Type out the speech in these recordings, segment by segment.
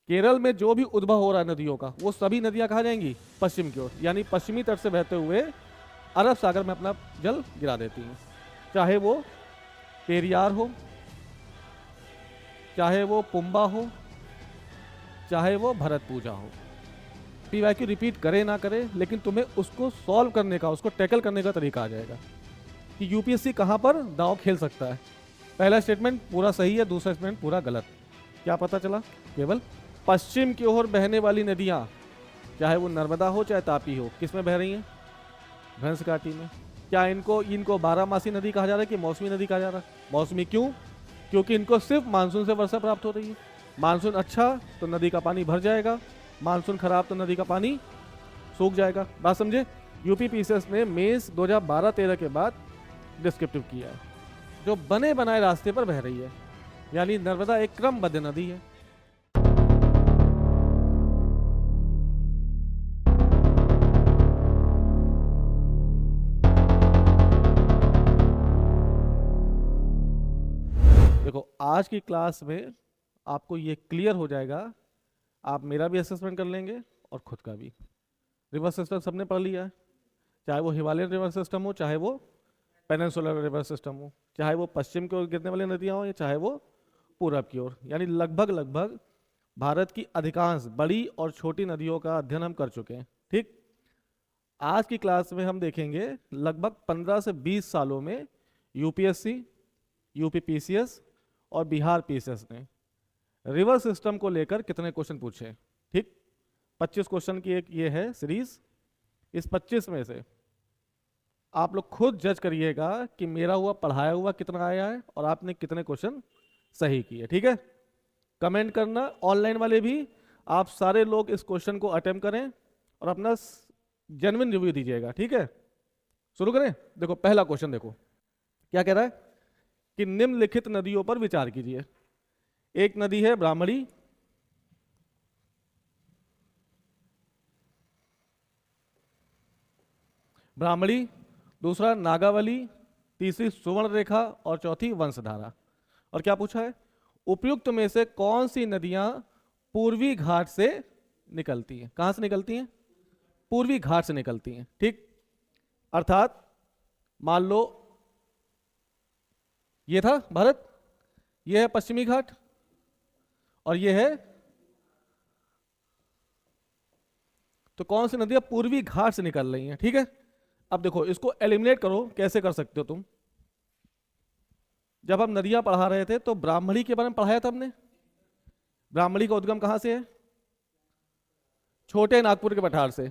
केरल में जो भी उद्भव हो रहा है नदियों का, वो सभी नदियां कहाँ जाएंगी? पश्चिम की ओर, यानी पश्चिमी तट से बहते हुए अरब सागर में अपना जल गिरा देती हैं। चाहे वो पेरियार हो, चाहे वो पुम्बा हो, चाहे वो भरत पूजा हो। पीवाईक्यू रिपीट करे ना करे, लेकिन तुम्हें उसको सॉल्व करने का, उसको टैकल करने का तरीका आ जाएगा कि यूपीएससी कहाँ पर दांव खेल सकता है। पहला स्टेटमेंट पूरा सही है, दूसरा स्टेटमेंट पूरा गलत। क्या पता चला? केवल पश्चिम की ओर बहने वाली नदियाँ, चाहे वो नर्मदा हो चाहे तापी हो, किस में बह रही हैं? भैंस घाटी में। क्या इनको इनको बारहमासी नदी कहा जा रहा है कि मौसमी नदी कहा जा रहा है? मौसमी क्यों? क्योंकि इनको सिर्फ मानसून से वर्षा प्राप्त हो रही है। मानसून अच्छा तो नदी का पानी भर जाएगा, मानसून खराब तो नदी का पानी सूख जाएगा। बात समझे? यूपी पीसीएस ने मेंस 2012-13 के बाद डिस्क्रिप्टिव किया है, जो बने बनाए रास्ते पर बह रही है, यानी नर्मदा एक क्रमबद्ध नदी है। देखो, आज की क्लास में आपको ये क्लियर हो जाएगा, आप मेरा भी असेसमेंट कर लेंगे और खुद का भी। रिवर सिस्टम सबने पढ़ लिया है, चाहे वो हिमालयन रिवर सिस्टम हो, चाहे वो पेनिनसुलर रिवर सिस्टम हो, चाहे वो पश्चिम की ओर गिरने वाली नदियाँ हो या चाहे वो पूरब की ओर, यानी लगभग लगभग भारत की अधिकांश बड़ी और छोटी नदियों का अध्ययन हम कर चुके हैं। ठीक, आज की क्लास में हम देखेंगे लगभग 15 से 20 सालों में यूपीएससी, यूपी पीसीएस और बिहार पीसीएस ने रिवर सिस्टम को लेकर कितने क्वेश्चन पूछे। ठीक, 25 क्वेश्चन की एक ये है सीरीज। इस 25 में से आप लोग खुद जज करिएगा कि मेरा हुआ पढ़ाया हुआ कितना आया है और आपने कितने क्वेश्चन सही किए। ठीक है, कमेंट करना। ऑनलाइन वाले भी आप सारे लोग इस क्वेश्चन को अटेम्प्ट करें और अपना जेन्युइन रिव्यू दीजिएगा। ठीक है, शुरू करें। देखो पहला क्वेश्चन, देखो क्या कह रहा है कि निम्नलिखित नदियों पर विचार कीजिए। एक नदी है ब्राह्मणी, ब्राह्मणी, दूसरा नागावली, तीसरी सुवर्ण रेखा और चौथी वंशधारा। और क्या पूछा है? उपयुक्त में से कौन सी नदियां पूर्वी घाट से निकलती हैं? कहां से निकलती हैं? पूर्वी घाट से निकलती हैं। ठीक, अर्थात मान लो ये था भारत, ये है पश्चिमी घाट और ये है, तो कौन सी नदियां पूर्वी घाट से निकल रही हैं? ठीक है, अब देखो इसको एलिमिनेट करो। कैसे कर सकते हो तुम? जब हम नदियां पढ़ा रहे थे तो ब्राह्मणी के बारे में पढ़ाया था हमने। ब्राह्मणी का उद्गम कहां से है? छोटे नागपुर के पठार से।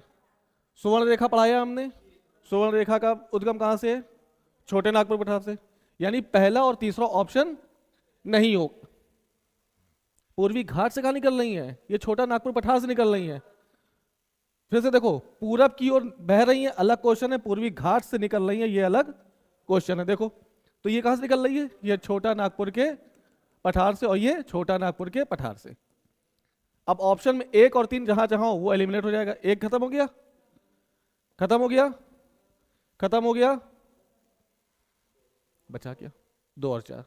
सुवर्ण रेखा पढ़ाया हमने, सुवर्ण रेखा का उद्गम कहां से है? छोटे नागपुर पठार से। यानी पहला और तीसरा ऑप्शन नहीं हो। पूर्वी घाट से कहां निकल रही है? ये छोटा नागपुर पठार से निकल रही है। फिर से देखो, पूरब की ओर बह रही है, अलग क्वेश्चन है। पूर्वी घाट से निकल रही है, ये अलग क्वेश्चन है। देखो तो ये कहां से निकल रही है? ये छोटा नागपुर के पठार से और ये छोटा नागपुर के पठार से। अब ऑप्शन में 1 और 3 जहां जहां हो वो एलिमिनेट हो जाएगा। 1 खत्म हो गया, खत्म हो गया, खत्म हो गया, बचा क्या? 2 और 4।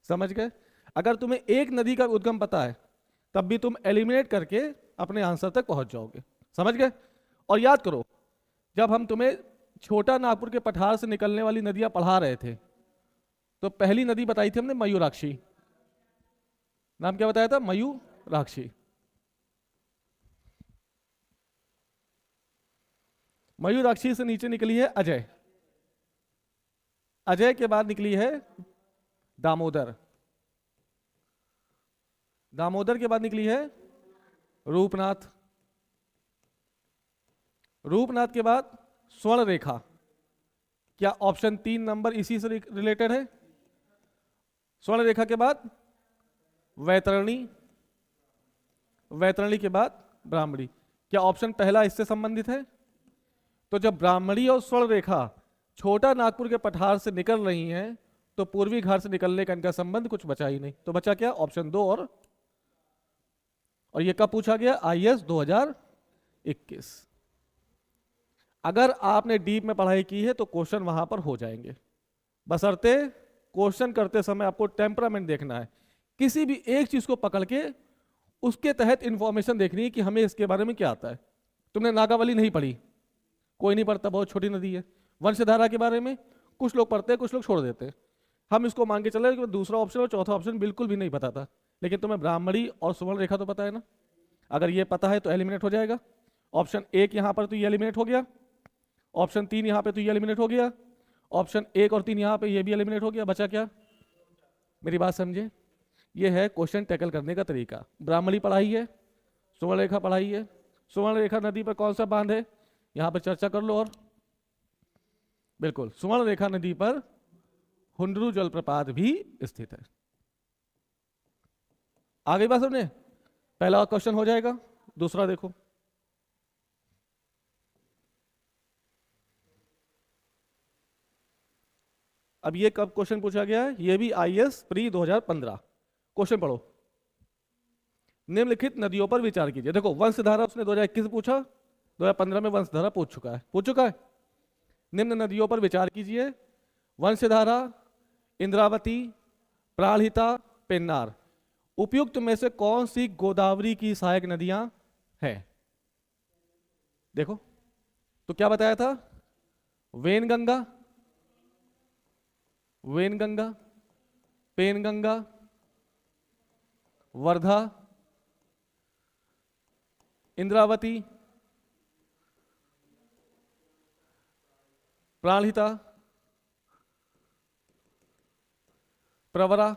समझ गए? अगर तुम्हें एक नदी का उद्गम पता है तब भी तुम एलिमिनेट करके अपने आंसर तक पहुंच जाओगे। समझ गए? और याद करो, जब हम तुम्हें छोटा नागपुर के पठार से निकलने वाली नदियां पढ़ा रहे थे तो पहली नदी बताई थी हमने मयूराक्षी। नाम क्या बताया था? मयूराक्षी। मयूराक्षी से नीचे निकली है अजय, अजय के बाद निकली है दामोदर, दामोदर के बाद निकली है रूपनाथ, रूपनाथ के बाद स्वर्ण रेखा। क्या ऑप्शन 3 नंबर इसी से रिलेटेड है? स्वर्ण रेखा के बाद वैतरणी, वैतरणी के बाद ब्राह्मणी। क्या ऑप्शन पहला इससे संबंधित है? तो जब ब्राह्मणी और स्वर्ण रेखा छोटा नागपुर के पठार से निकल रही हैं तो पूर्वी घाट से निकलने का इनका संबंध कुछ बचा ही नहीं। तो बचा क्या? ऑप्शन 2 और ये कब पूछा गया? आईएएस 2021। अगर आपने डीप में पढ़ाई की है तो क्वेश्चन वहां पर हो जाएंगे, बशर्ते क्वेश्चन करते समय आपको टेम्परामेंट देखना है। किसी भी एक चीज को पकड़ के उसके तहत इंफॉर्मेशन देखनी है कि हमें इसके बारे में क्या आता है। तुमने नागावली नहीं पढ़ी, कोई नहीं पढ़ता, बहुत छोटी नदी है। वंशधारा के बारे में कुछ लोग पढ़ते हैं, कुछ लोग छोड़ देते हैं। हम इसको मान के चले कि दूसरा ऑप्शन और चौथा ऑप्शन बिल्कुल भी नहीं पता था, लेकिन तुम्हें ब्राह्मणी और सुवर्ण रेखा तो पता है ना। अगर ये पता है तो एलिमिनेट हो जाएगा। ऑप्शन 1 यहाँ पर तो ये एलिमिनेट हो गया, ऑप्शन 3 यहाँ पे तो ये एलिमिनेट हो गया, ऑप्शन 1 और 3 यहाँ पे ये भी एलिमिनेट हो गया। बचा क्या? मेरी बात समझे, ये है क्वेश्चन टैकल करने का तरीका। ब्राह्मणी पढ़ाई है, सुवर्ण रेखा पढ़ाई है। सुवर्ण रेखा नदी पर कौन सा बांध है, यहाँ पर चर्चा कर लो। और बिल्कुल सुवर्ण रेखा नदी पर हुंडरू जलप्रपात भी स्थित है। आगे बात समझे, पहला क्वेश्चन हो जाएगा। दूसरा देखो, अब ये कब क्वेश्चन पूछा गया है, ये भी आईएएस प्री 2015। क्वेश्चन पढ़ो, निम्नलिखित नदियों पर विचार कीजिए। देखो वंशधारा उसने 2021 पूछा, 2015 में वंशधारा पूछ चुका है। निम्न नदियों पर विचार कीजिए, वंशधारा, इंद्रावती, प्राणहिता, पेन्नार। उपयुक्त में से कौन सी गोदावरी की सहायक नदियां हैं? देखो तो क्या बताया था, वेनगंगा, पेनगंगा, वर्धा, इंद्रावती, प्राणहिता, प्रवरा,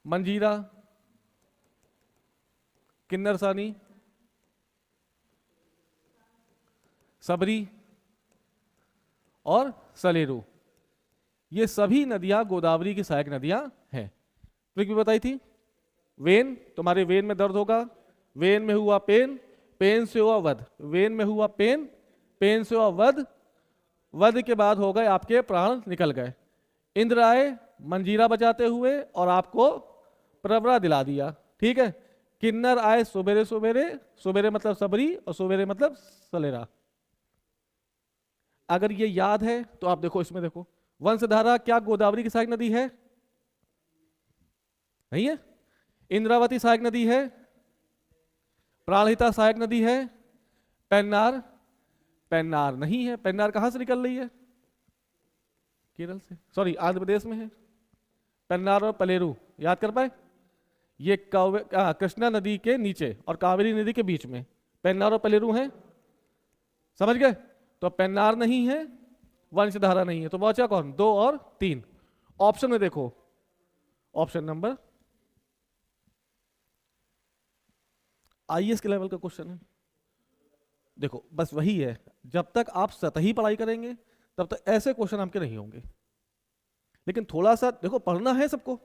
मंजीरा, किन्नरसानी, सबरी और सलेरू। ये सभी नदियां गोदावरी की सहायक नदियां हैं। ट्रिक भी बताई थी, वेन, तुम्हारे वेन में दर्द होगा, वेन में हुआ पेन, पेन से हुआ वध, वेन में हुआ पेन, पेन से हुआ वध, वध के बाद हो गए आपके प्राण निकल गए। इंद्र आए मंजीरा बजाते हुए और आपको प्रवरा दिला दिया, ठीक है। किन्नर आए सुबेरे सुबेरे, सुबेरे मतलब सबरी और सुबेरे मतलब सलेरा। अगर ये याद है तो आप देखो, इसमें देखो वंशधारा क्या गोदावरी की सहायक नदी है? नहीं है। इंद्रावती सहायक नदी है, प्राणहिता सहायक नदी है, पेन्नार, पेन्नार नहीं है। पेन्नार कहां से निकल रही है? केरल से, सॉरी आंध्र प्रदेश में है। पेन्नार और पलेरू याद कर पाए? ये कृष्णा नदी के नीचे और कावेरी नदी के बीच में पेन्नार और पलेरू हैं, समझ गए? तो पेन्नार नहीं है, वंशधारा नहीं है, तो बचा कौन? 2 और 3। ऑप्शन में देखो, ऑप्शन नंबर, आईएएस के लेवल का क्वेश्चन है। देखो बस वही है, जब तक आप सतही पढ़ाई करेंगे तब तक ऐसे क्वेश्चन आपके नहीं होंगे। लेकिन थोड़ा सा देखो, पढ़ना है सबको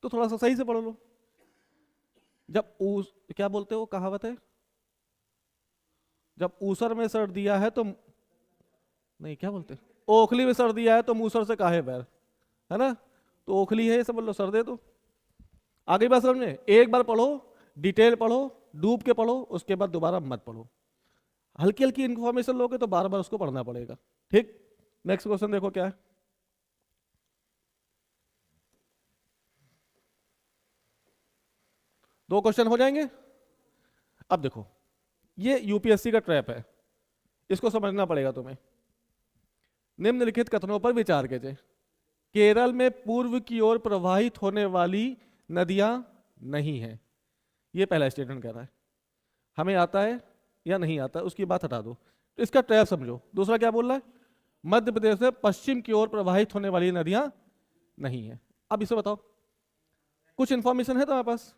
तो थोड़ा सा सही से पढ़ लो। जब क्या बोलते हो, कहावत है, जब ऊसर में सर दिया है तो नहीं, क्या बोलते, ओखली में सर दिया है तो मूसर से काहे बैर, है ना। तो ओखली है सब, बोलो सर दे दो। आगे बात समझ में, एक बार पढ़ो, डिटेल पढ़ो, डूब के पढ़ो, उसके बाद दोबारा मत पढ़ो। हल्की हल्की इंफॉर्मेशन लोगे तो बार बार उसको पढ़ना पड़ेगा, ठीक। नेक्स्ट क्वेश्चन देखो क्या है। दो क्वेश्चन हो जाएंगे। अब देखो, ये यूपीएससी का ट्रैप है, इसको समझना पड़ेगा तुम्हें। निम्नलिखित कथनों पर विचार कीजिए। केरल में पूर्व की ओर प्रवाहित होने वाली नदियां नहीं हैं, ये पहला स्टेटमेंट कह रहा है। हमें आता है या नहीं आता उसकी बात हटा दो, तो इसका ट्रैप समझो। दूसरा क्या बोल रहा है, मध्य प्रदेश में पश्चिम की ओर प्रवाहित होने वाली नदियां नहीं है। अब इसे बताओ, कुछ इंफॉर्मेशन है तुम्हारे पास?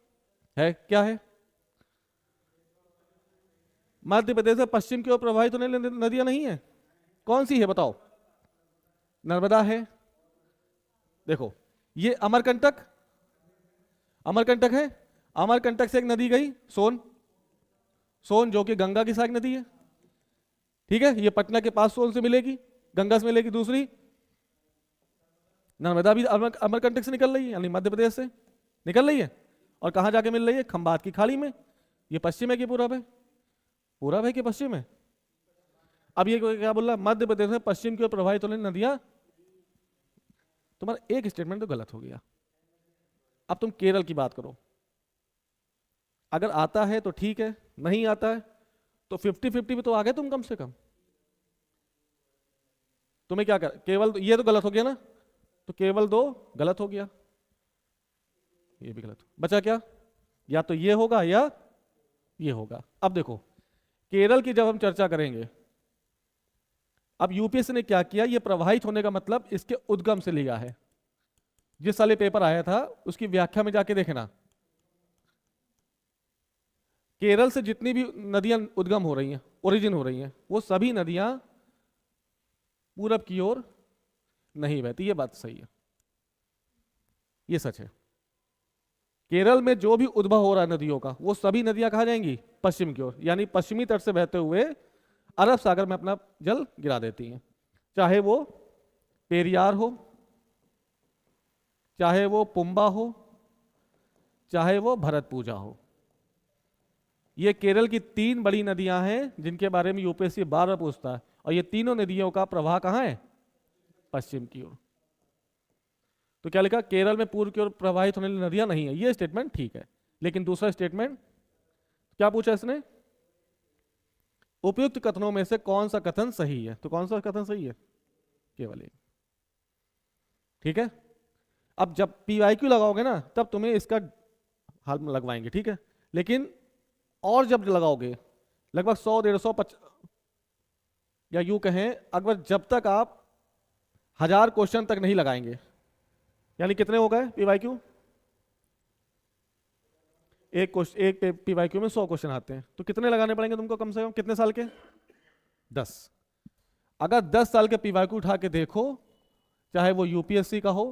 है, क्या है? मध्य प्रदेश में पश्चिम की ओर प्रवाहित होने वाली नदियां नहीं है, कौन सी है बताओ? नर्मदा है। देखो ये अमरकंटक, अमरकंटक है, अमरकंटक से एक नदी गई सोन, सोन जो कि गंगा की सहायक नदी है, ठीक है। ये पटना के पास सोन से मिलेगी, गंगा से मिलेगी। दूसरी नर्मदा भी अमरकंटक से निकल रही है, यानी मध्य प्रदेश से निकल रही है। और कहां जाके मिल रही है? खंबात की खाड़ी में। ये पश्चिम है कि पूरब है? पूरब है कि पश्चिम है? अब ये क्या बोल रहा है, मध्य प्रदेश में पश्चिम की ओर प्रवाहित होने नदियां। तुम्हारा एक स्टेटमेंट तो गलत हो गया। अब तुम केरल की बात करो, अगर आता है तो ठीक है, नहीं आता है तो 50-50 भी तो आ गए तुम कम से कम। तुम्हें क्या कर, केवल ये तो गलत हो गया ना, तो केवल 2 गलत हो गया, ये भी गलत, बचा क्या, या तो ये होगा या ये होगा। अब देखो केरल की जब हम चर्चा करेंगे, अब यूपीएससी ने क्या किया, ये प्रवाहित होने का मतलब इसके उद्गम से लिया है। जिस साल ये पेपर आया था उसकी व्याख्या में जाके देखना, केरल से जितनी भी नदियां उद्गम हो रही हैं, ओरिजिन हो रही हैं, वो सभी नदियां पूरब की ओर नहीं बहती। ये बात सही है, ये सच है। केरल में जो भी उद्भव हो रहा है नदियों का, वो सभी नदियां कहाँ जाएंगी, पश्चिम की ओर, यानी पश्चिमी तट से बहते हुए अरब सागर में अपना जल गिरा देती हैं। चाहे वो पेरियार हो, चाहे वो पुम्बा हो, चाहे वो भरतपूजा हो। ये केरल की 3 बड़ी नदियां हैं जिनके बारे में यूपीएससी बार बार पूछता है, और ये तीनों नदियों का प्रवाह कहाँ है, पश्चिम की ओर। तो क्या लिखा, केरल में पूर्व की ओर प्रवाहित होने वाली नदियां नहीं है, ये स्टेटमेंट ठीक है। लेकिन दूसरा स्टेटमेंट क्या पूछा इसने, उपयुक्त कथनों में से कौन सा कथन सही है, तो कौन सा कथन सही है, केवल एक। ठीक है, अब जब पीवाईक्यू लगाओगे ना तब तुम्हें इसका हाल में लगवाएंगे, ठीक है। लेकिन और जब लगाओगे लगभग 100-150 या यूं कहें, अगर जब तक आप 1000 क्वेश्चन तक नहीं लगाएंगे, यानी कितने हो गए पीवाईक्यू, एक पीवाईक्यू में 100 क्वेश्चन आते हैं, तो कितने लगाने पड़ेंगे तुमको, कम से कम कितने साल के, 10। अगर 10 साल के पीवाईक्यू उठा के देखो, चाहे वो यूपीएससी का हो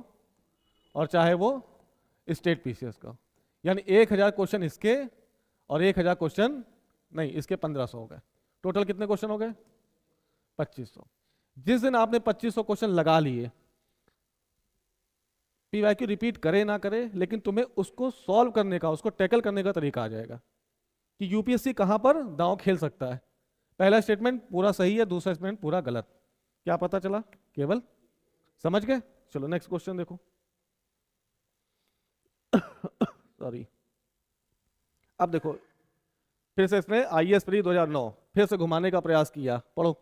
और चाहे वो स्टेट पीसीएस का, यानी 1000 क्वेश्चन इसके और 1000 क्वेश्चन नहीं इसके, 1500 हो गए। टोटल कितने क्वेश्चन हो गए, 2500। जिस दिन आपने 2500 क्वेश्चन लगा लिए, पीवाईक्यू रिपीट करे ना करे, लेकिन तुम्हें उसको सॉल्व करने का, उसको टैकल करने का तरीका आ जाएगा कि यूपीएससी कहां पर दांव खेल सकता है। पहला स्टेटमेंट पूरा सही है, दूसरा स्टेटमेंट पूरा गलत। क्या पता चला, केवल समझ गए। चलो नेक्स्ट क्वेश्चन देखो। सॉरी, अब देखो फिर से इसने आईएएस प्री 2009 फिर से घुमाने का प्रयास किया, पढ़ो।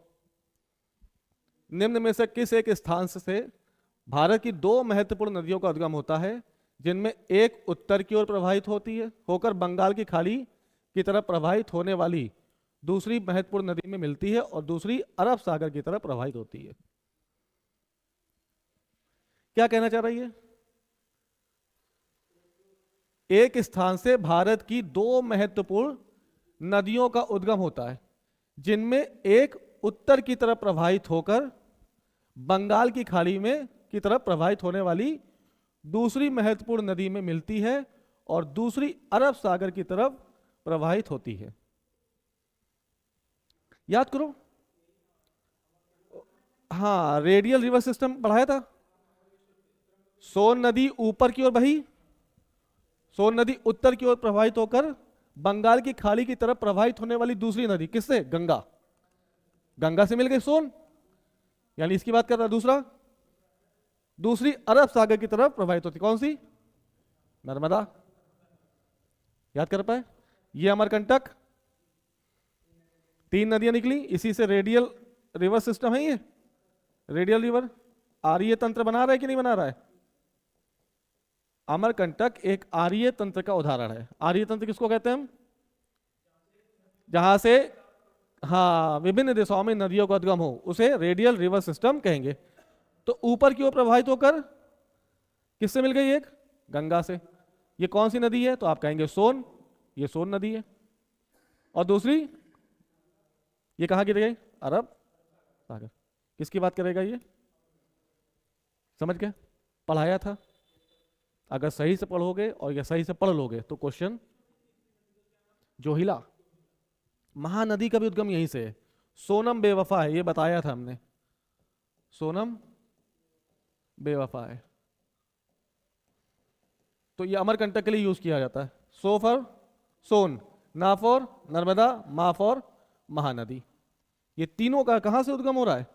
निम्न में से किस एक स्थान से भारत की 2 महत्वपूर्ण नदियों का उद्गम होता है, जिनमें एक उत्तर की ओर प्रवाहित होती है होकर बंगाल की खाड़ी की तरफ प्रवाहित होने वाली दूसरी महत्वपूर्ण नदी में मिलती है और दूसरी अरब सागर की तरफ प्रवाहित होती है। क्या कहना चाह रही है, एक स्थान से भारत की 2 महत्वपूर्ण नदियों का उद्गम होता है, जिनमें एक उत्तर की तरफ प्रवाहित होकर बंगाल की खाड़ी में की तरफ प्रवाहित होने वाली दूसरी महत्वपूर्ण नदी में मिलती है और दूसरी अरब सागर की तरफ प्रवाहित होती है। याद करो, हाँ रेडियल रिवर सिस्टम पढ़ाया था। सोन नदी ऊपर की ओर बही, सोन नदी उत्तर की ओर प्रवाहित होकर बंगाल की खाड़ी की तरफ प्रवाहित होने वाली दूसरी नदी किससे, गंगा। गंगा से मिल गई सोन, यानी इसकी बात कर रहा है। दूसरा, दूसरी अरब सागर की तरफ प्रवाहित होती, कौन सी, नर्मदा। याद कर पाए, ये अमरकंटक, 3 नदियां निकली, इसी से रेडियल रिवर सिस्टम है। ये रेडियल रिवर आर्य तंत्र बना रहा है कि नहीं बना रहा है। अमरकंटक एक आर्य तंत्र का उदाहरण है। आर्य तंत्र किसको कहते हैं हम, जहां से हाँ विभिन्न दिशाओं में नदियों का उद्गम हो, उसे रेडियल रिवर सिस्टम कहेंगे। तो ऊपर की ओर प्रवाहित होकर किससे मिल गई, एक गंगा से। ये कौन सी नदी है, तो आप कहेंगे सोन, ये सोन नदी है। और दूसरी ये कहां गिर गई, अरब सागर। किसकी बात करेगा ये, समझ गए, पढ़ाया था। अगर सही से पढ़ोगे और या सही से पढ़ लोगे तो क्वेश्चन, जोहिला महानदी का भी उद्गम यहीं से है। सोनम बेवफा है, ये बताया था हमने, सोनम बेवफा है। तो ये अमरकंटक के लिए यूज किया जाता है। सो फॉर सोन, ना फॉर नर्मदा, मा फॉर महानदी। ये तीनों का कहां से उद्गम हो रहा है,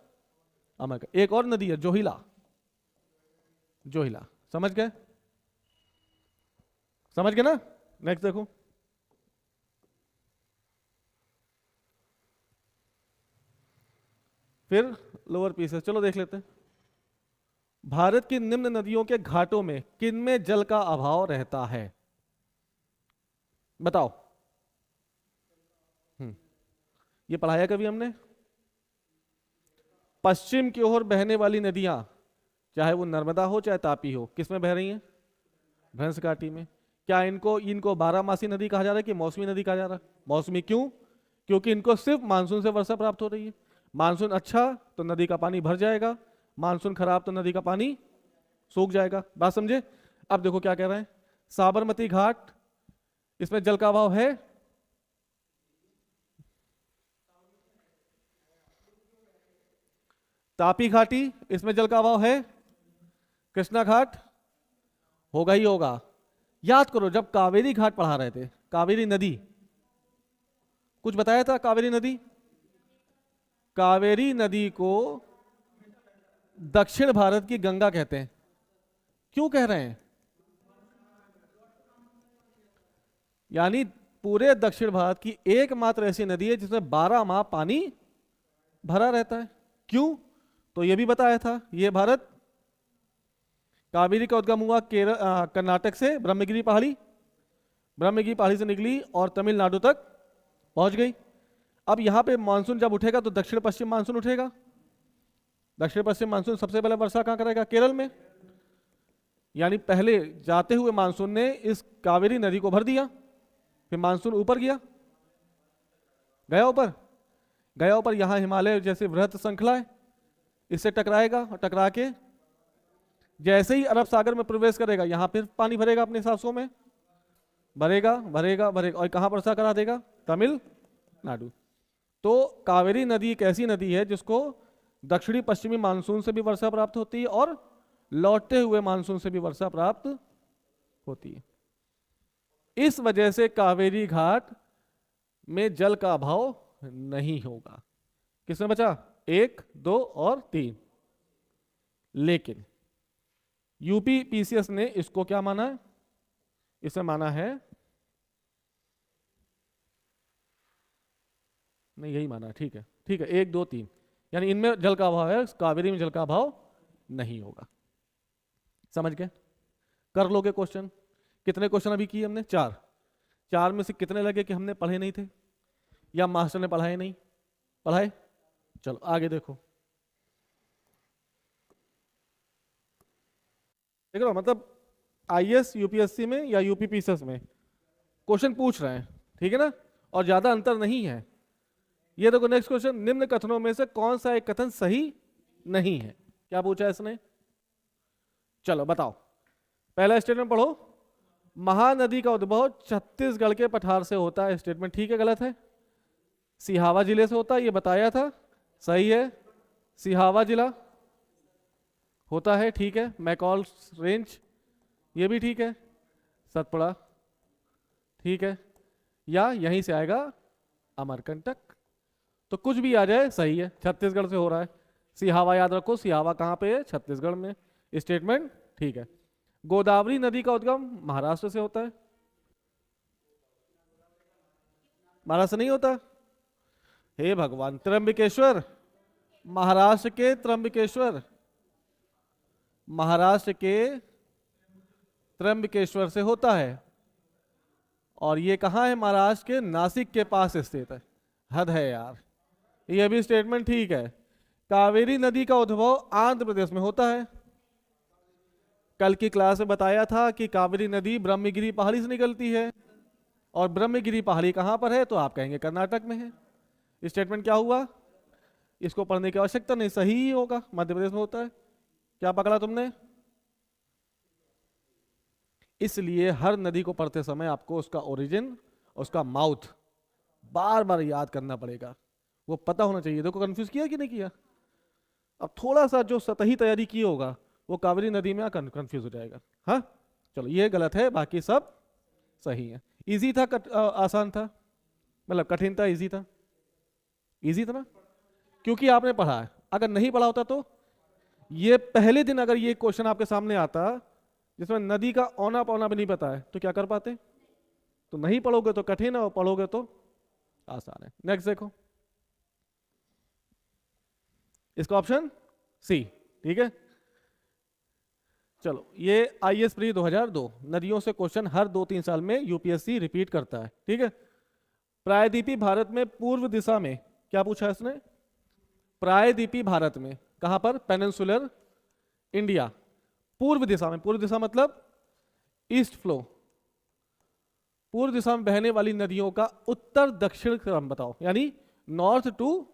अमरकंटक। एक और नदी है जोहिला, जोहिला, समझ गए, समझ गए ना। नेक्स्ट देखो, फिर लोअर पीसेस। चलो देख लेते हैं। भारत की निम्न नदियों के घाटों में किनमें जल का अभाव रहता है? बताओ। ये पढ़ाया कभी हमने? पश्चिम की ओर बहने वाली नदियां, चाहे वो नर्मदा हो चाहे तापी हो, किस में बह रही हैं? भ्रंश घाटी में। क्या इनको इनको बारहमासी नदी कहा जा रहा है कि मौसमी नदी कहा जा रहा है? मौसमी क्यों? क्योंकि इनको सिर्फ मानसून से वर्षा प्राप्त हो रही है। मानसून अच्छा तो नदी का पानी भर जाएगा, मानसून खराब तो नदी का पानी सूख जाएगा। बात समझे? अब देखो क्या कह रहे हैं। साबरमती घाट, इसमें जल का अभाव है? तापी घाटी, इसमें जल का अभाव है? कृष्णा घाट, होगा ही होगा। याद करो जब कावेरी घाट पढ़ा रहे थे, कावेरी नदी कुछ बताया था? कावेरी नदी, कावेरी नदी को दक्षिण भारत की गंगा कहते हैं। क्यों कह रहे हैं? यानी पूरे दक्षिण भारत की एकमात्र ऐसी नदी है जिसमें 12 माह पानी भरा रहता है। क्यों? तो यह भी बताया था। यह भारत, कावेरी का उद्गम हुआ कर्नाटक से, ब्रह्मगिरी पहाड़ी, ब्रह्मगिरी पहाड़ी से निकली और तमिलनाडु तक पहुंच गई। अब यहां पे मानसून जब उठेगा तो दक्षिण पश्चिम मानसून उठेगा। दक्षिण पश्चिम मानसून सबसे पहले वर्षा कहां करेगा? केरल में। यानी पहले जाते हुए मानसून ने इस कावेरी नदी को भर दिया, फिर मानसून ऊपर गया, गया ऊपर, गया ऊपर। यहां हिमालय जैसे वृहत श्रृंखला है, इससे टकराएगा और टकरा के जैसे ही अरब सागर में प्रवेश करेगा, यहां फिर पानी भरेगा अपने हिसाब में, भरेगा भरेगा भरेगा, और कहां वर्षा करा देगा? तमिलनाडु। तो कावेरी नदी एक ऐसी नदी है जिसको दक्षिणी पश्चिमी मानसून से भी वर्षा प्राप्त होती है और लौटते हुए मानसून से भी वर्षा प्राप्त होती है। इस वजह से कावेरी घाट में जल का अभाव नहीं होगा। किसमें बचा? 1, 2 और 3। लेकिन यूपी पीसीएस ने इसको क्या माना है? इसे माना है, नहीं यही माना है, ठीक है ठीक है, 1, 2, 3, यानी इनमें जल का अभाव है, कावेरी में जल का अभाव नहीं होगा। समझ गए? कर लोगे क्वेश्चन? कितने क्वेश्चन अभी किए हमने? 4। 4 में से कितने लगे कि हमने पढ़े नहीं थे या मास्टर ने पढ़ाए नहीं? पढ़ाए। चलो आगे देखो। देख रहे हो, मतलब आईएएस यूपीएससी में या यूपी पीसीएस में क्वेश्चन पूछ रहे हैं, ठीक है ना, और ज्यादा अंतर नहीं है। ये देखो नेक्स्ट क्वेश्चन, निम्न कथनों में से कौन सा एक कथन सही नहीं है? क्या पूछा है इसने? चलो बताओ। पहला स्टेटमेंट पढ़ो, महानदी का उद्भव छत्तीसगढ़ के पठार से होता है। स्टेटमेंट ठीक है गलत है? सिहावा जिले से होता है, ये बताया था, सही है। सिहावा जिला होता है, ठीक है। मैकॉल रेंज, ये भी ठीक है। सतपुड़ा, ठीक है। या यहीं से आएगा अमरकंटक, तो कुछ भी आ जाए सही है। छत्तीसगढ़ से हो रहा है, सिहावा याद रखो, सिहावा कहां पे है? छत्तीसगढ़ में। स्टेटमेंट ठीक है। गोदावरी नदी का उद्गम महाराष्ट्र से होता है। महाराष्ट्र नहीं होता? हे भगवान, त्र्यंबकेश्वर, महाराष्ट्र के त्र्यंबकेश्वर, महाराष्ट्र के त्र्यंबकेश्वर से होता है। और ये कहां है? महाराष्ट्र के नासिक के पास स्थित है। हद है यार। ये भी स्टेटमेंट ठीक है। कावेरी नदी का उद्भव आंध्र प्रदेश में होता है। कल की क्लास में बताया था कि कावेरी नदी ब्रह्मगिरी पहाड़ी से निकलती है, और ब्रह्मगिरी पहाड़ी कहां पर है? तो आप कहेंगे कर्नाटक में है। स्टेटमेंट क्या हुआ? इसको पढ़ने की आवश्यकता नहीं, सही ही होगा, मध्य प्रदेश में होता है। क्या पकड़ा तुमने? इसलिए हर नदी को पढ़ते समय आपको उसका ओरिजिन, उसका माउथ बार बार याद करना पड़ेगा, वो पता होना चाहिए। देखो कंफ्यूज किया कि नहीं किया? अब थोड़ा सा जो सतही तैयारी की होगा वो कावेरी नदी में कंफ्यूज हो जाएगा। हाँ चलो, ये गलत है, बाकी सब सही है। इजी था आसान था? मतलब कठिन था, इजी था? इजी था ना, क्योंकि आपने पढ़ा है। अगर नहीं पढ़ा होता तो ये पहले दिन अगर ये क्वेश्चन आपके सामने आता जिसमें नदी का औना पौना भी नहीं पता है तो क्या कर पाते? तो नहीं पढ़ोगे तो कठिन है, और पढ़ोगे तो आसान है। नेक्स्ट देखो, इसका ऑप्शन सी। ठीक है, चलो ये आईएएस प्री 2002 नदियों से क्वेश्चन हर 2-3 साल में यूपीएससी रिपीट करता है। ठीक है, प्रायद्वीपीय भारत में पूर्व दिशा में क्या पूछा है इसने? प्रायद्वीपीय भारत में कहां पर? Peninsular India. पूर्व दिशा में, पूर्व दिशा मतलब ईस्ट फ्लो, पूर्व दिशा में बहने वाली नदियों का उत्तर दक्षिण क्रम बताओ, यानी नॉर्थ टू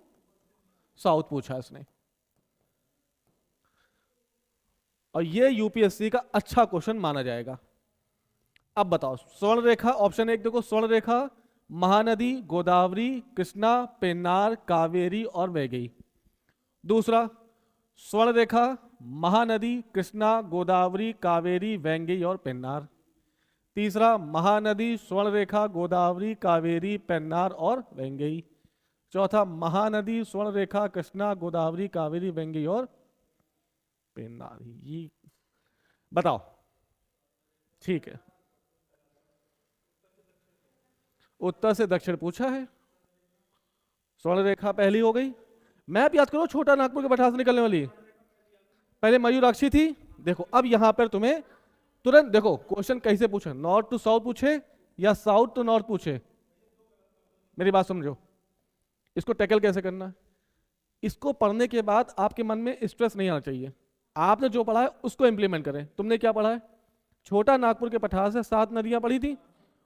साउथ पूछा है इसने। और ये यूपीएससी का अच्छा क्वेश्चन माना जाएगा। अब बताओ स्वर्ण रेखा, ऑप्शन एक देखो, स्वर्ण रेखा महानदी गोदावरी कृष्णा पेन्नार कावेरी और वैगई। दूसरा स्वर्ण रेखा महानदी कृष्णा गोदावरी कावेरी वैंगई और पेन्नार। तीसरा महानदी स्वर्ण रेखा गोदावरी कावेरी पेन्नार और वैंगई। चौथा महानदी स्वर्ण रेखा कृष्णा गोदावरी कावेरी वैंगई और पेन्नार। ये बताओ, ठीक है, उत्तर से दक्षिण पूछा है, स्वर्ण रेखा पहली हो गई। मैप याद करो, छोटा नागपुर के पठार से निकलने वाली पहले मयूराक्षी थी। देखो अब यहां पर तुम्हें तुरंत देखो क्वेश्चन कैसे पूछे, नॉर्थ टू साउथ पूछे या साउथ टू नॉर्थ पूछे। मेरी बात समझो, इसको टैकल कैसे करना है। इसको पढ़ने के बाद आपके मन में स्ट्रेस नहीं आना चाहिए। आपने जो पढ़ा है उसको इंप्लीमेंट करें। तुमने क्या पढ़ा है? छोटा नागपुर के पठार से 7 नदियां पढ़ी थी,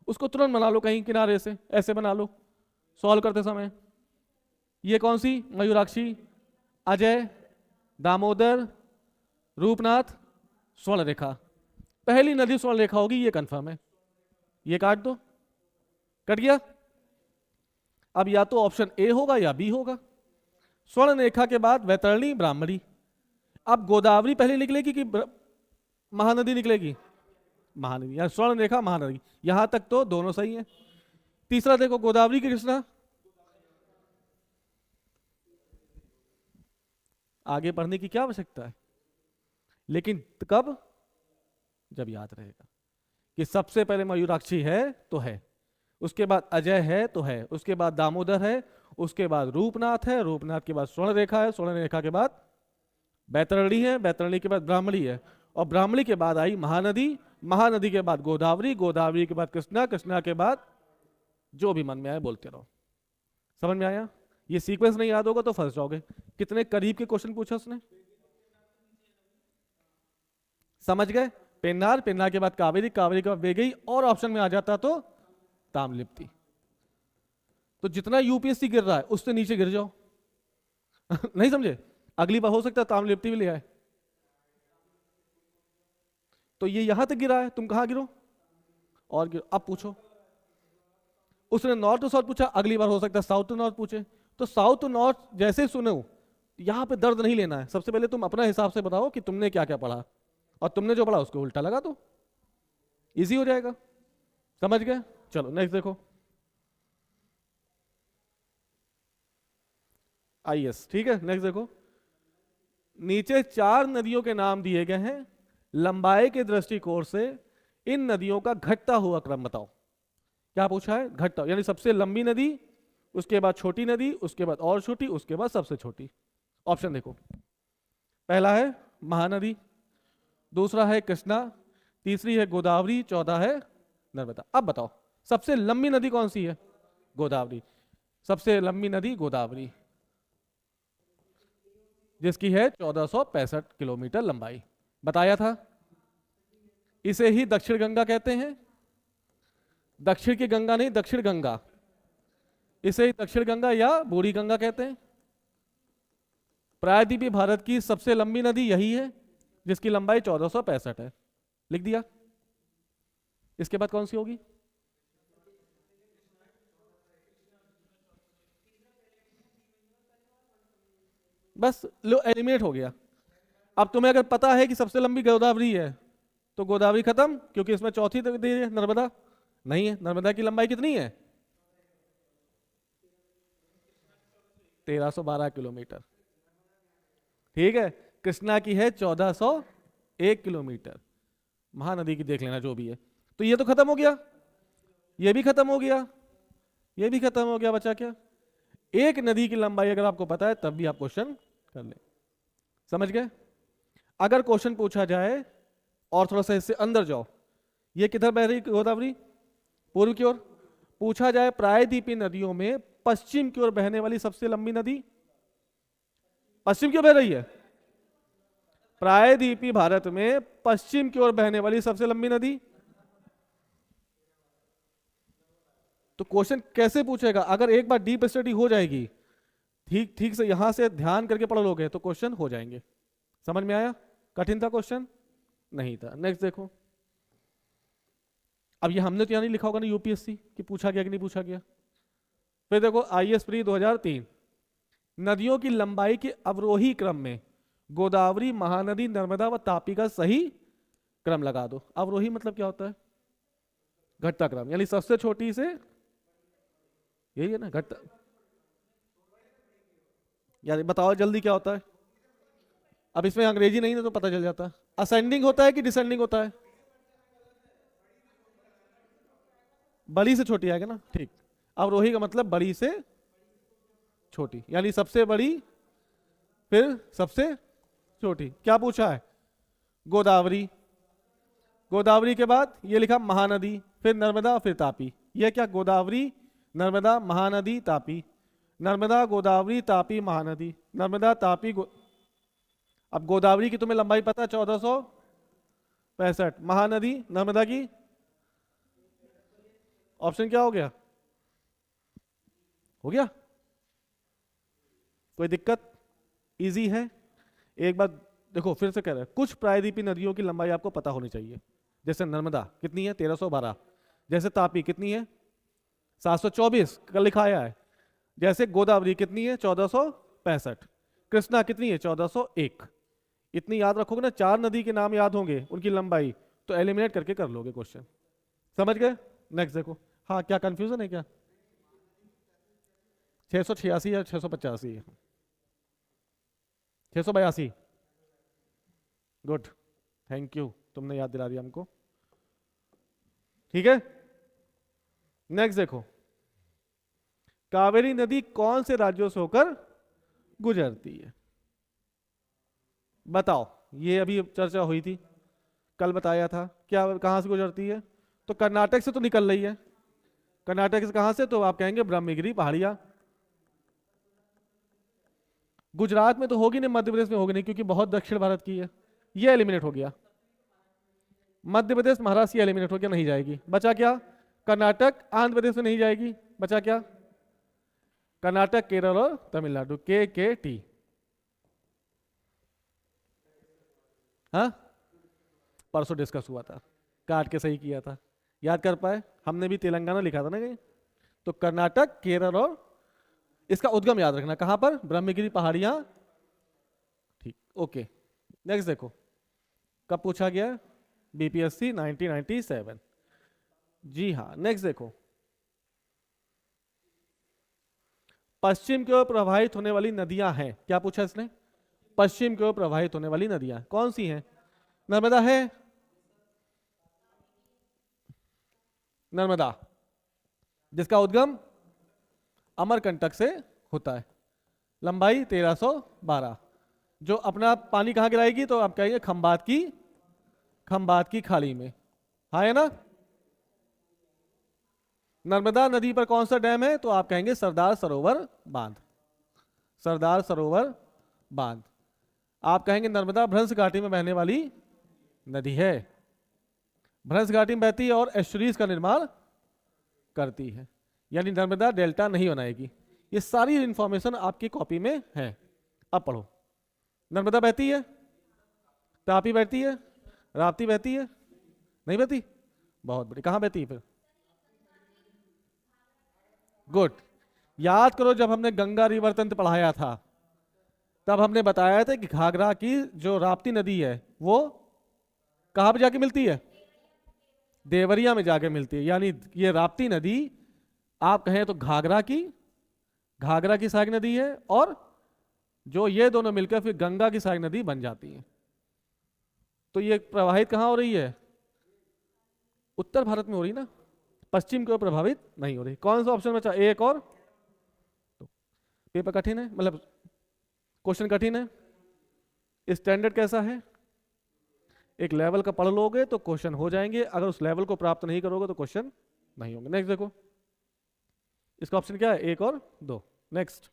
उसको तुरंत बना लो कहीं किनारे से, ऐसे बना लो सॉल्व करते समय। ये कौन सी? मयूराक्षी, अजय, दामोदर, रूपनाथ, स्वर्ण रेखा। पहली नदी स्वर्ण रेखा होगी, ये कंफर्म है। ये काट दो, कट गया। अब या तो ऑप्शन ए होगा या बी होगा। स्वर्ण रेखा के बाद वैतरणी ब्राह्मणी। अब गोदावरी पहले निकलेगी कि महानदी निकलेगी? महानदी, या स्वर्ण रेखा महानदी, यहां तक तो दोनों सही है। तीसरा देखो गोदावरी की कृष्णा, आगे पढ़ने की क्या आवश्यकता है, लेकिन कब? जब याद रहेगा कि सबसे पहले मयूराक्षी है तो है, उसके बाद अजय है तो है, उसके बाद दामोदर है, उसके बाद रूपनाथ है, रूपनाथ के बाद स्वर्ण रेखा है, स्वर्ण रेखा के बाद बैतरणी है, बैतरणी के बाद ब्राह्मणी है, और ब्राह्मणी के बाद आई महानदी, महानदी के बाद गोदावरी, गोदावरी के बाद कृष्णा, कृष्णा के बाद जो भी मन में आए बोलते रहो। समझ में आया? ये सीक्वेंस नहीं याद होगा तो फंस जाओगे। कितने करीब के क्वेश्चन पूछा उसने, समझ गए? पेन्नार, पेन्नार के बाद कावेरी, कावेरी के बाद वैगई, और ऑप्शन में आ जाता तो ताम्रलिप्ति। तो जितना यूपीएससी गिर रहा है उससे नीचे गिर जाओ। नहीं समझे? अगली बार हो सकता है ताम्रलिप्ति भी ले आए। तो ये यहां तक गिरा है, तुम कहां गिरो और गिरो। अब पूछो, उसने नॉर्थ टू साउथ पूछा, अगली बार हो सकता है साउथ टू नॉर्थ पूछे। तो साउथ टू नॉर्थ जैसे सुनो, यहां पे दर्द नहीं लेना है। सबसे पहले तुम अपना हिसाब से बताओ कि तुमने क्या क्या पढ़ा, और तुमने जो पढ़ा उसको उल्टा लगा दो, इजी हो जाएगा। समझ गए? चलो नेक्स्ट देखो, आईएएस। ठीक है, नेक्स्ट देखो, नीचे 4 नदियों के नाम दिए गए हैं, लंबाई के दृष्टिकोण से इन नदियों का घटता हुआ क्रम बताओ। क्या पूछा है? घटता, यानी सबसे लंबी नदी, उसके बाद छोटी नदी, उसके बाद और छोटी, उसके बाद सबसे छोटी। ऑप्शन देखो, पहला है महानदी, दूसरा है कृष्णा, तीसरी है गोदावरी, चौथा है नर्मदा। अब बताओ सबसे लंबी नदी कौन सी है? गोदावरी। सबसे लंबी नदी गोदावरी, जिसकी है 1465 किलोमीटर लंबाई, बताया था। इसे ही दक्षिण गंगा कहते हैं। दक्षिण की गंगा नहीं, दक्षिण गंगा, इसे ही दक्षिण गंगा या बूढ़ी गंगा कहते हैं। प्रायद्वीपीय भारत की सबसे लंबी नदी यही है, जिसकी लंबाई 1465 है। लिख दिया। इसके बाद कौन सी होगी? बस लो, एलिमिनेट हो गया। अब तुम्हें अगर पता है कि सबसे लंबी गोदावरी है तो गोदावरी खत्म, क्योंकि इसमें चौथी दी है नर्मदा नहीं है। नर्मदा की लंबाई कितनी है? 1312 किलोमीटर। ठीक है, कृष्णा की है 1401 किलोमीटर। महानदी की देख लेना जो भी है। तो ये तो खत्म हो गया, ये भी खत्म हो गया, ये भी खत्म हो गया। बचा क्या? एक नदी की लंबाई अगर आपको पता है तब भी आप क्वेश्चन कर ले। समझ गए? अगर क्वेश्चन पूछा जाए और थोड़ा सा इससे अंदर जाओ, ये किधर बह रही गोदावरी? पूर्व की ओर। पूछा जाए प्रायद्वीपीय नदियों में पश्चिम की ओर बहने वाली सबसे लंबी नदी पश्चिम की ओर बह रही है। प्रायद्वीपीय भारत में पश्चिम की ओर बहने वाली सबसे लंबी नदी। तो क्वेश्चन कैसे पूछेगा? अगर एक बार डीप स्टडी हो जाएगी, ठीक ठीक से यहां से ध्यान करके पढ़ लोगे तो क्वेश्चन हो जाएंगे। समझ में आया? कठिन था क्वेश्चन? नहीं था। नेक्स्ट देखो। अब ये हमने तो यहाँ नहीं लिखा होगा ना यूपीएससी कि पूछा गया कि नहीं पूछा गया। फिर देखो आईएएस प्री 2003, नदियों की लंबाई के अवरोही क्रम में गोदावरी, महानदी, नर्मदा व तापी का सही क्रम लगा दो। अवरोही मतलब क्या होता है? घटता क्रम, यानी सबसे छोटी से, यही है ना घटता। यानी बताओ जल्दी क्या होता है? अब इसमें अंग्रेजी नहीं है तो पता चल जाता। असेंडिंग होता है कि डिसेंडिंग होता है? बड़ी से छोटी आएगा ना, ठीक। अवरोही का मतलब बड़ी से छोटी, यानी सबसे बड़ी फिर सबसे छोटी। क्या पूछा है? गोदावरी, गोदावरी के बाद ये लिखा महानदी, फिर नर्मदा, फिर तापी। ये क्या? गोदावरी, नर्मदा, महानदी, तापी। नर्मदा, गोदावरी, तापी, महानदी, नर्मदा, तापी, अब गोदावरी की तुम्हें लंबाई पता है 1465। महानदी, नर्मदा की ऑप्शन क्या हो गया? हो गया? कोई दिक्कत? इजी है। एक बार देखो फिर से कह रहे हैं, कुछ प्रायद्वीपीय नदियों की लंबाई आपको पता होनी चाहिए। जैसे नर्मदा कितनी है? 1312। जैसे तापी कितनी है? 724, कल लिखा आया है। जैसे गोदावरी कितनी है? 1465। कृष्णा कितनी है? 1401। इतनी याद रखोगे ना, 4 नदी के नाम याद होंगे, उनकी लंबाई, तो एलिमिनेट करके कर लोगे क्वेश्चन। समझ गए? नेक्स्ट देखो। हाँ, क्या कंफ्यूजन है क्या? 686 या 685? 682। गुड, थैंक यू, तुमने याद दिला दिया हमको। ठीक है, नेक्स्ट देखो। कावेरी नदी कौन से राज्यों से होकर गुजरती है? बताओ। ये अभी चर्चा हुई थी, कल बताया था। क्या, कहां से गुजरती है? तो कर्नाटक से तो निकल रही है। कर्नाटक से कहां से? तो आप कहेंगे ब्रह्मगिरी पहाड़ियां। गुजरात में तो होगी नहीं, मध्य प्रदेश में होगी नहीं, क्योंकि बहुत दक्षिण भारत की है। ये एलिमिनेट हो गया। मध्य प्रदेश, महाराष्ट्र एलिमिनेट हो गया, नहीं जाएगी। बचा क्या? कर्नाटक, आंध्र प्रदेश में नहीं जाएगी। बचा क्या? कर्नाटक, केरल और तमिलनाडु। के टी। हाँ, परसों डिस्कस हुआ था, काट के सही किया था। याद कर पाए? हमने भी तेलंगाना लिखा था ना कहीं। तो कर्नाटक, केरल और इसका उद्गम याद रखना कहां पर? ब्रह्मगिरी पहाड़ियां। ठीक, ओके। नेक्स्ट देखो, कब पूछा गया? बीपीएससी 1997। जी हाँ। नेक्स्ट देखो, पश्चिम की ओर प्रवाहित होने वाली नदियां हैं। क्या पूछा इसने? पश्चिम की ओर प्रवाहित होने वाली नदियां कौन सी हैं? नर्मदा है, नर्मदा, जिसका उद्गम अमरकंटक से होता है। लंबाई 1312। जो अपना पानी कहां गिराएगी? तो आप कहेंगे खंबात की खाड़ी में। हाँ है ना? नर्मदा नदी पर कौन सा डैम है? तो आप कहेंगे सरदार सरोवर बांध। सरदार सरोवर बांध। आप कहेंगे नर्मदा भ्रंश घाटी में बहने वाली नदी है, भ्रंश घाटी में बहती है और एस्चुरीज का निर्माण करती है, यानी नर्मदा डेल्टा नहीं बनाएगी। ये सारी इंफॉर्मेशन आपकी कॉपी में है। अब पढ़ो। नर्मदा बहती है, तापी बहती है, राप्ती बहती है, नहीं बहती? बहुत बड़ी। कहां बहती है फिर? गुड। याद करो, जब हमने गंगा रिवर तंत्र पढ़ाया था तब हमने बताया था कि घाघरा की जो राप्ती नदी है वो कहां पर जाके मिलती है? देवरिया में जाके मिलती है। यानी ये राप्ती नदी आप कहें तो घाघरा की सहायक नदी है, और जो ये दोनों मिलकर फिर गंगा की सहायक नदी बन जाती है। तो ये प्रवाहित कहां हो रही है? उत्तर भारत में हो रही ना, पश्चिम की ओर प्रभावित नहीं हो रही। कौन सा ऑप्शन बचा? एक और। तो पेपर कठिन है, मतलब क्वेश्चन कठिन है? स्टैंडर्ड कैसा है? एक लेवल का पढ़ लोगे तो क्वेश्चन हो जाएंगे, अगर उस लेवल को प्राप्त नहीं करोगे तो क्वेश्चन नहीं होंगे। नेक्स्ट देखो, इसका ऑप्शन क्या है? 1 और 2। नेक्स्ट,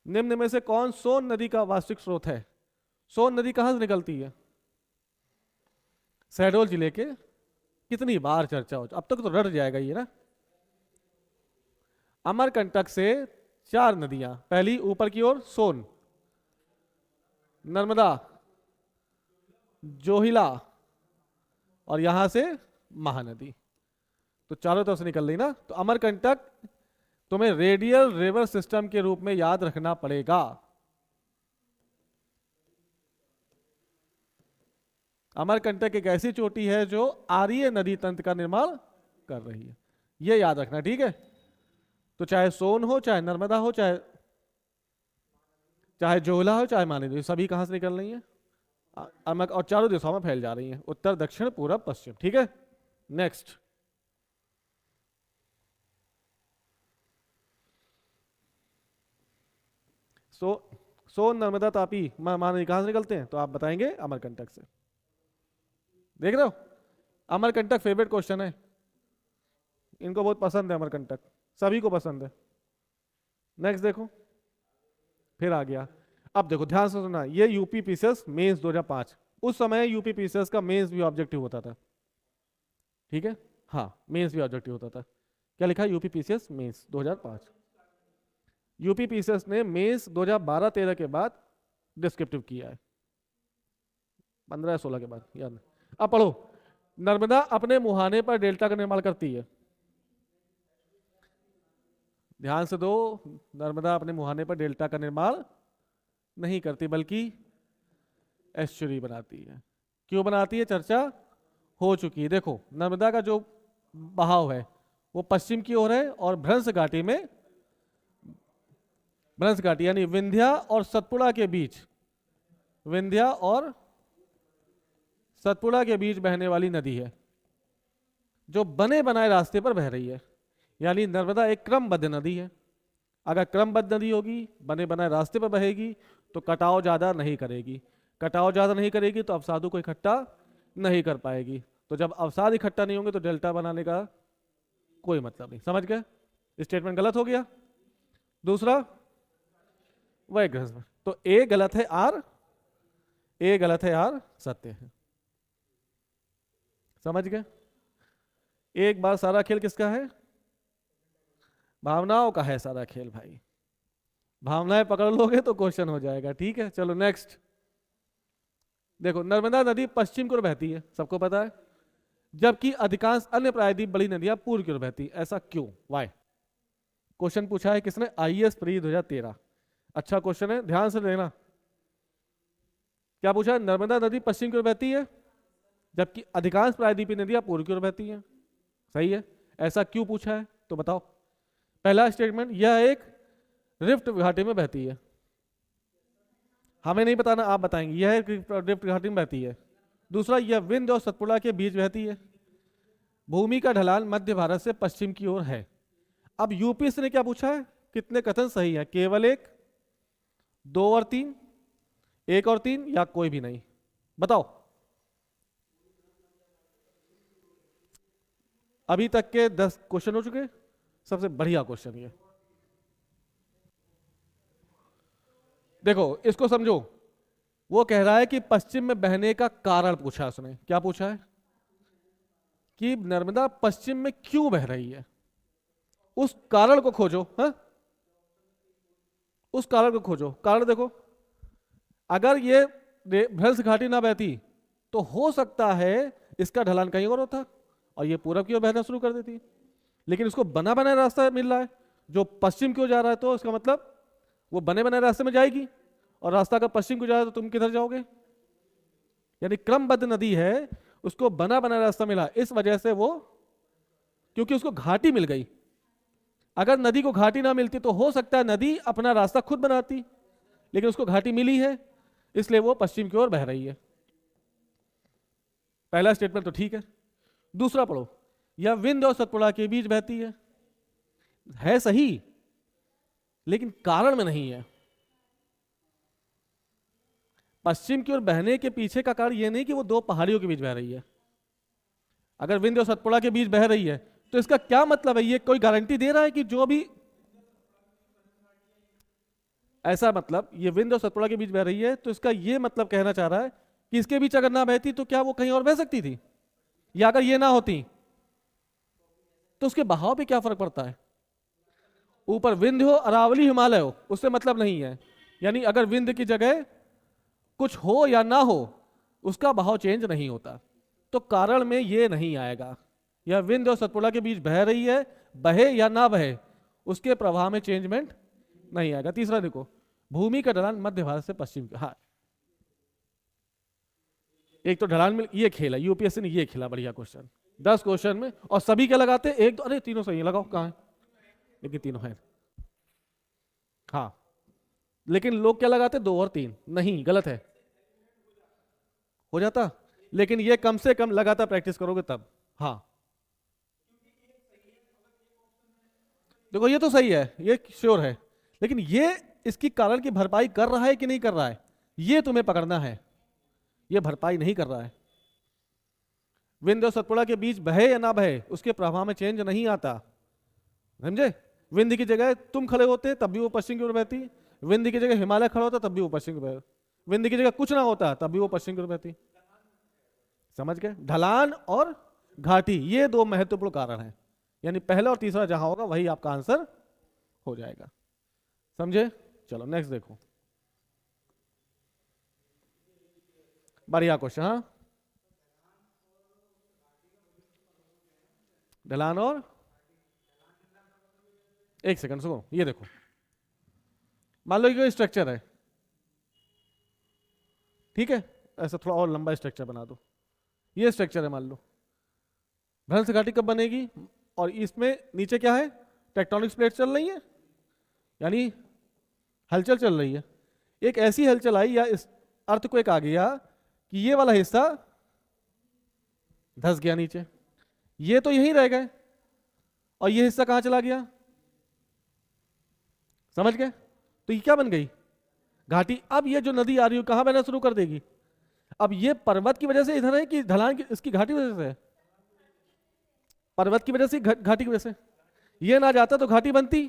निम्न में से कौन सोन नदी का वास्तविक स्रोत है? सोन नदी कहां से निकलती है? शहडोल जिले के, कितनी बार चर्चा हो, अब तक तो रट जाएगा ये ना। अमरकंटक से 4 नदियां, पहली ऊपर की ओर सोन, नर्मदा, जोहिला और यहां से महानदी, तो चारों तरफ से निकल रही ना। तो अमरकंटक तुम्हें रेडियल रिवर सिस्टम के रूप में याद रखना पड़ेगा। अमरकंटक एक ऐसी चोटी है जो आर्य नदी तंत्र का निर्माण कर रही है, ये याद रखना, ठीक है। तो चाहे सोन हो, चाहे नर्मदा हो, चाहे जोहला हो, चाहे महानदी, सभी कहां से निकल रही है? और चारों दिशाओं में फैल जा रही हैं, उत्तर, दक्षिण, पूरब, पश्चिम, ठीक है। नेक्स्ट, सोन, नर्मदा, तापी, महानदी कहां से निकलते हैं? तो आप बताएंगे अमरकंटक से। देख रहे हो, अमरकंटक फेवरेट क्वेश्चन है, इनको बहुत पसंद है अमरकंटक, सभी को पसंद है। नेक्स्ट देखो, फिर आ गया। अब देखो ध्यान से सुनना, ये यूपी पीसीएस मेंस 2005, उस समय यूपी पीसीएस का मेंस भी ऑब्जेक्टिव होता था, ठीक है। हाँ, मेंस भी ऑब्जेक्टिव होता था। क्या लिखा है? UP PCS mains 2005। UP PCS ने मेंस 2012-13 के बाद डिस्क्रिप्टिव किया है, 15-16 के बाद, याद। अब पढ़ो, नर्मदा अपने मुहाने पर डेल्टा का निर्माण करती है। ध्यान से दो, नर्मदा अपने मुहाने पर डेल्टा का निर्माण नहीं करती, बल्कि एस्चुरी बनाती है। क्यों बनाती है? चर्चा हो चुकी है। देखो, नर्मदा का जो बहाव है वो पश्चिम की ओर है, और भ्रंश घाटी में, भ्रंश घाटी यानी विंध्या और सतपुड़ा के बीच, विंध्या और सतपुड़ा के बीच बहने वाली नदी है, जो बने बनाए रास्ते पर बह रही है। यानी नर्मदा एक क्रमबद्ध नदी है। अगर क्रमबद्ध नदी होगी, बने बनाए रास्ते पर बहेगी, तो कटाव ज्यादा नहीं करेगी। कटाव ज्यादा नहीं करेगी तो अवसादों को इकट्ठा नहीं कर पाएगी। तो जब अवसाद इकट्ठा नहीं होंगे तो डेल्टा बनाने का कोई मतलब नहीं। समझ गए? स्टेटमेंट गलत हो गया। दूसरा, वह ग्रह, तो ए गलत है, आर, ए गलत है, आर सत्य है। समझ गए? एक बार सारा खेल किसका है? भावनाओं का है सारा खेल भाई। भावनाएं पकड़ लोगे तो क्वेश्चन हो जाएगा, ठीक है। चलो नेक्स्ट देखो, नर्मदा नदी पश्चिम की ओर बहती है, सबको पता है, जबकि अधिकांश अन्य प्रायद्वीप बड़ी नदियां पूर्व की ओर बहती है। ऐसा क्यों? वाई? क्वेश्चन पूछा है किसने? IAS pre 2013। अच्छा क्वेश्चन है, ध्यान से लेना। क्या पूछा है? नर्मदा नदी पश्चिम की ओर बहती है, जबकि अधिकांश प्रायद्वीपीय नदियां पूर्व की ओर बहती हैं। सही है। ऐसा क्यों पूछा है तो बताओ। पहला स्टेटमेंट, यह एक रिफ्ट घाटी में बहती है। हमें नहीं बताना, आप बताएंगे। यह एक रिफ्ट घाटी में बहती है। दूसरा, यह विंध्य और सतपुड़ा के बीच बहती है। भूमि का ढलान मध्य भारत से पश्चिम की ओर है। अब यूपी से ने क्या पूछा है? कितने कथन सही है? केवल एक, 2 और 3, 1 और 3, या कोई भी नहीं? बताओ। अभी तक के 10 क्वेश्चन हो चुके, सबसे बढ़िया क्वेश्चन ये देखो, इसको समझो। वो कह रहा है कि पश्चिम में बहने का कारण पूछा उसने। क्या पूछा है? कि नर्मदा पश्चिम में क्यों बह रही है, उस कारण को खोजो। हा? उस कारण को खोजो। कारण देखो, अगर ये भ्रंश घाटी ना बहती तो हो सकता है इसका ढलान कहीं और होता और ये पूरब की ओर बहना शुरू कर देती, लेकिन इसको बना बनाया रास्ता मिल रहा है जो पश्चिम की ओर जा रहा है, तो इसका मतलब वो बने बनाए रास्ते में जाएगी, और रास्ता अगर पश्चिम को जा रहा है तो तुम किधर जाओगे? यानी क्रमबद्ध नदी है, उसको बना बनाया रास्ता मिला, इस वजह से वो, क्योंकि उसको घाटी मिल गई। अगर नदी को घाटी ना मिलती तो हो सकता है नदी अपना रास्ता खुद बनाती, लेकिन उसको घाटी मिली है, इसलिए वो पश्चिम की ओर बह रही है। पहला स्टेटमेंट तो ठीक है। दूसरा पढ़ो, यह विंध्य और सतपुड़ा के बीच बहती है। है सही, लेकिन कारण में नहीं है। पश्चिम की ओर बहने के पीछे का कारण यह नहीं कि वो दो पहाड़ियों के बीच बह रही है। अगर विंध्य और सतपुड़ा के बीच बह रही है तो इसका क्या मतलब है? ये कोई गारंटी दे रहा है कि जो भी, ऐसा मतलब ये विंध्य और सतपुड़ा के बीच बह रही है तो इसका ये मतलब कहना चाह रहा है कि इसके बीच अगर ना बहती तो क्या वो कहीं और बह सकती थी? या अगर ये ना होती तो उसके बहाव पे क्या फर्क पड़ता है? ऊपर विंध्य हो, अरावली, हिमालय हो, उससे मतलब नहीं है। यानी अगर विंध्य की जगह कुछ हो या ना हो, उसका बहाव चेंज नहीं होता। तो कारण में ये नहीं आएगा। यह विंध्य और सतपुड़ा के बीच बह रही है, बहे या ना बहे, उसके प्रवाह में चेंजमेंट नहीं आएगा। तीसरा देखो, भूमि का ढलान मध्य भारत से पश्चिम। हाँ, एक तो ढलान में ये खेला, यूपीएससी ने ये खेला, बढ़िया क्वेश्चन, 10 क्वेश्चन में, और सभी क्या लगाते? एक दो, अरे तीनों सही है, लगाओ कहाँ है, लेकिन तीनों है। हाँ, लेकिन लोग क्या लगाते? 2 और 3। नहीं, गलत है, हो जाता, लेकिन ये कम से कम लगातार प्रैक्टिस करोगे तब। हाँ देखो, ये तो सही है, ये श्योर है, लेकिन ये इसकी कारण की भरपाई कर रहा है कि नहीं कर रहा है, ये तुम्हें पकड़ना है। ये भरपाई नहीं कर रहा है। विंध्य और सतपुड़ा के बीच बहे या ना बहे, उसके प्रभाव में चेंज नहीं आता, समझे? विंध्य की जगह तुम खड़े होते तब भी वो पश्चिम की ओर बहती, विंध्य की जगह हिमालय खड़ा होता तब भी वो पश्चिम की ओर, विंध्य की जगह कुछ ना होता तब भी वो पश्चिम की ओर बहती। समझ गए? ढलान और घाटी, ये 2 महत्वपूर्ण कारण हैं। यानी पहला और तीसरा जहां होगा वही आपका आंसर हो जाएगा। समझे? चलो नेक्स्ट देखो, बढ़िया क्वेश्चन। हाँ, ढलान और, एक सेकंड सुनो, ये देखो, मान लो ये स्ट्रक्चर है, ठीक है, ऐसा थोड़ा और लंबा स्ट्रक्चर बना दो, ये स्ट्रक्चर है मान लो। भ्रंश घाटी कब बनेगी? और इसमें नीचे क्या है? टेक्टोनिक प्लेट चल रही है, यानी हलचल चल रही है। एक ऐसी हलचल आई या इस अर्थ को एक आ गया कि ये वाला हिस्सा धंस गया नीचे, ये तो यहीं रह गए, और ये हिस्सा कहां चला गया? समझ गए? तो ये क्या बन गई? घाटी। अब ये जो नदी आ रही है कहां बहना शुरू कर देगी? अब ये पर्वत की वजह से इधर है कि ढलान की, इसकी घाटी की वजह से है? पर्वत की वजह से, घाटी की वजह से। ये ना जाता तो घाटी बनती,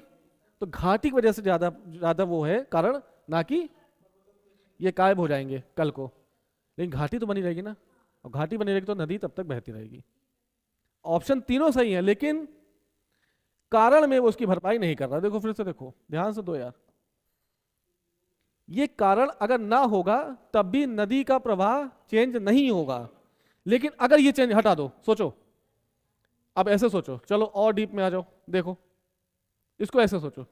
तो घाटी की वजह से ज्यादा ज्यादा वो है कारण, ना कि ये गायब हो जाएंगे कल को। लेकिन घाटी तो बनी रहेगी ना, और घाटी बनी रहेगी तो नदी तब तक बहती रहेगी। ऑप्शन तीनों सही है, लेकिन कारण में वो उसकी भरपाई नहीं कर रहा। देखो फिर से देखो, ध्यान से दो यार, ये कारण अगर ना होगा तब भी नदी का प्रवाह चेंज नहीं होगा, लेकिन अगर ये चेंज हटा दो, सोचो, अब ऐसे सोचो, चलो और डीप में आ जाओ, देखो इसको ऐसे सोचो,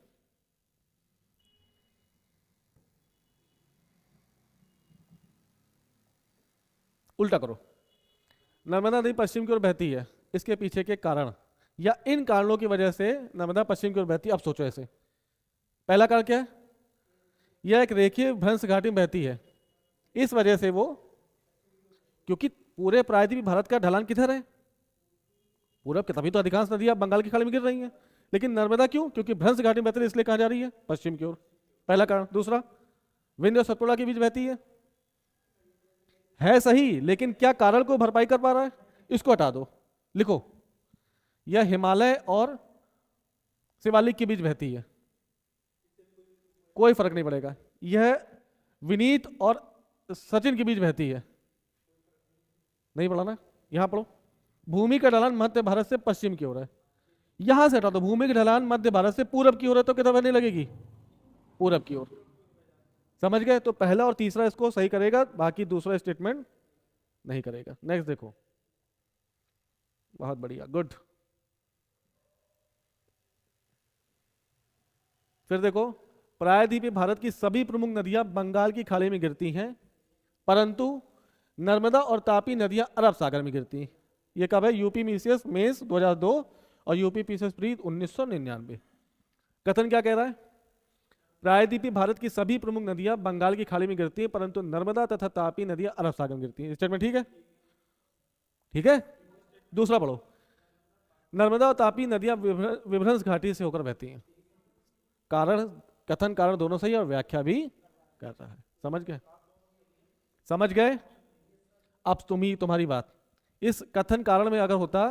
उल्टा करो। नर्मदा नदी पश्चिम की ओर बहती है, इसके पीछे के कारण या इन कारणों की वजह से नर्मदा पश्चिम की ओर बहती है। अब सोचो ऐसे, पहला कारण क्या है? यह एक रेखीय भ्रंश घाटी में बहती है, इस वजह से वो, क्योंकि पूरे प्रायद्वीप भारत का ढलान किधर है? पूरब के, तभी तो अधिकांश नदियां बंगाल की खाड़ी में गिर रही हैं। लेकिन नर्मदा क्यों? क्योंकि भ्रंश घाटी में बहती है, इसलिए कहां जा रही है? पश्चिम की ओर, पहला कारण। दूसरा, विंध्य और सतपुड़ा के बीच बहती है सही, लेकिन क्या कारण को भरपाई कर पा रहा है? इसको हटा दो, लिखो यह हिमालय और शिवालिक के बीच बहती है, कोई फर्क नहीं पड़ेगा। यह विनीत और सचिन के बीच बहती है, नहीं पढ़ा ना, यहां पढ़ो। भूमि का ढलान मध्य भारत से पश्चिम की ओर है, यहां से हटा दो। भूमि का ढलान मध्य भारत से पूरब की ओर है, तो किधर बहने लगेगी? पूरब की ओर। समझ गए? तो पहला और तीसरा इसको सही करेगा, बाकी दूसरा स्टेटमेंट नहीं करेगा। नेक्स्ट देखो, बहुत बढ़िया, गुड। फिर देखो, प्रायद्वीपीय भारत की सभी प्रमुख नदियां बंगाल की खाड़ी में गिरती हैं, परंतु नर्मदा और तापी नदियां अरब सागर में गिरती हैं। ये कब है? यूपी पीसीएस मेंस 2002 और यूपी पीसीएस प्री 1999। कथन क्या कह रहा है? प्रायद्वीपीय भारत की सभी प्रमुख नदियां बंगाल की खाड़ी में गिरती हैं, परंतु नर्मदा तथा तापी नदियां अरब सागर में गिरती हैं। स्टेटमेंट ठीक है? ठीक है। दूसरा पढ़ो, नर्मदा और तापी नदियां विभ्रंश घाटी से होकर बहती हैं। कारण, कथन कारण दोनों सही है और व्याख्या भी कर रहा है। समझ गए? समझ गए? अब तुम्हारी बात, इस कथन कारण में अगर होता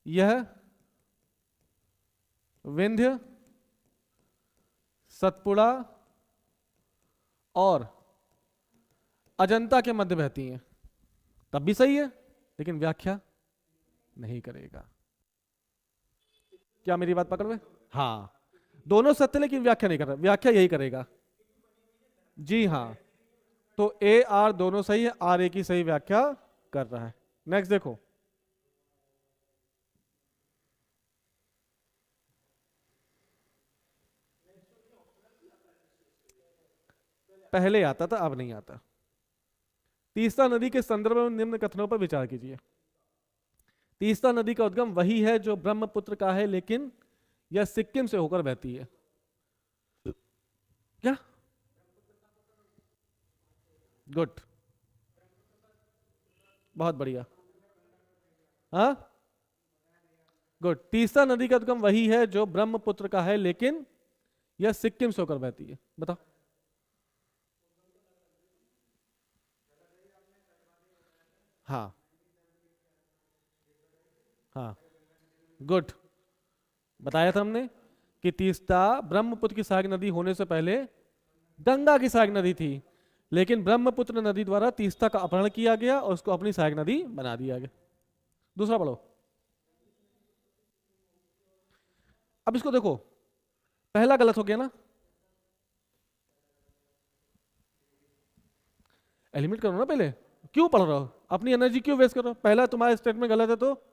यह विंध्य, सतपुड़ा और अजंता के मध्य बहती हैं, तब भी सही है, लेकिन व्याख्या नहीं करेगा। क्या मेरी बात पकड़ में? हाँ, दोनों सत्य लेकिन व्याख्या नहीं कर रहा, व्याख्या यही करेगा। जी हाँ, तो ए आर दोनों सही है, आर ए की सही व्याख्या कर रहा है। नेक्स्ट देखो, पहले आता था अब नहीं आता। तीस्ता नदी के संदर्भ में निम्न कथनों पर विचार कीजिए। तीस्ता नदी का उद्गम वही है जो ब्रह्मपुत्र का है, लेकिन यह सिक्किम से होकर बहती है। क्या? गुड, बहुत बढ़िया। हाँ, गुड। तीस्ता नदी का उद्गम वही है जो ब्रह्मपुत्र का है, लेकिन यह सिक्किम से होकर बहती है। बताओ। हाँ हाँ, गुड। बताया था हमने कि तीस्ता ब्रह्मपुत्र की सहायक नदी होने से पहले गंगा की सहायक नदी थी, लेकिन ब्रह्मपुत्र नदी द्वारा तीस्ता का अपहरण किया गया और उसको अपनी सहायक नदी बना दिया गया। दूसरा पढ़ो। अब इसको देखो, पहला गलत हो गया ना, एलिमिनेट करो ना पहले। क्यों पढ़ रहे हो, अपनी एनर्जी क्यों वेस्ट कर रहे हो? पहला तुम्हारा स्टेटमेंट गलत है, तो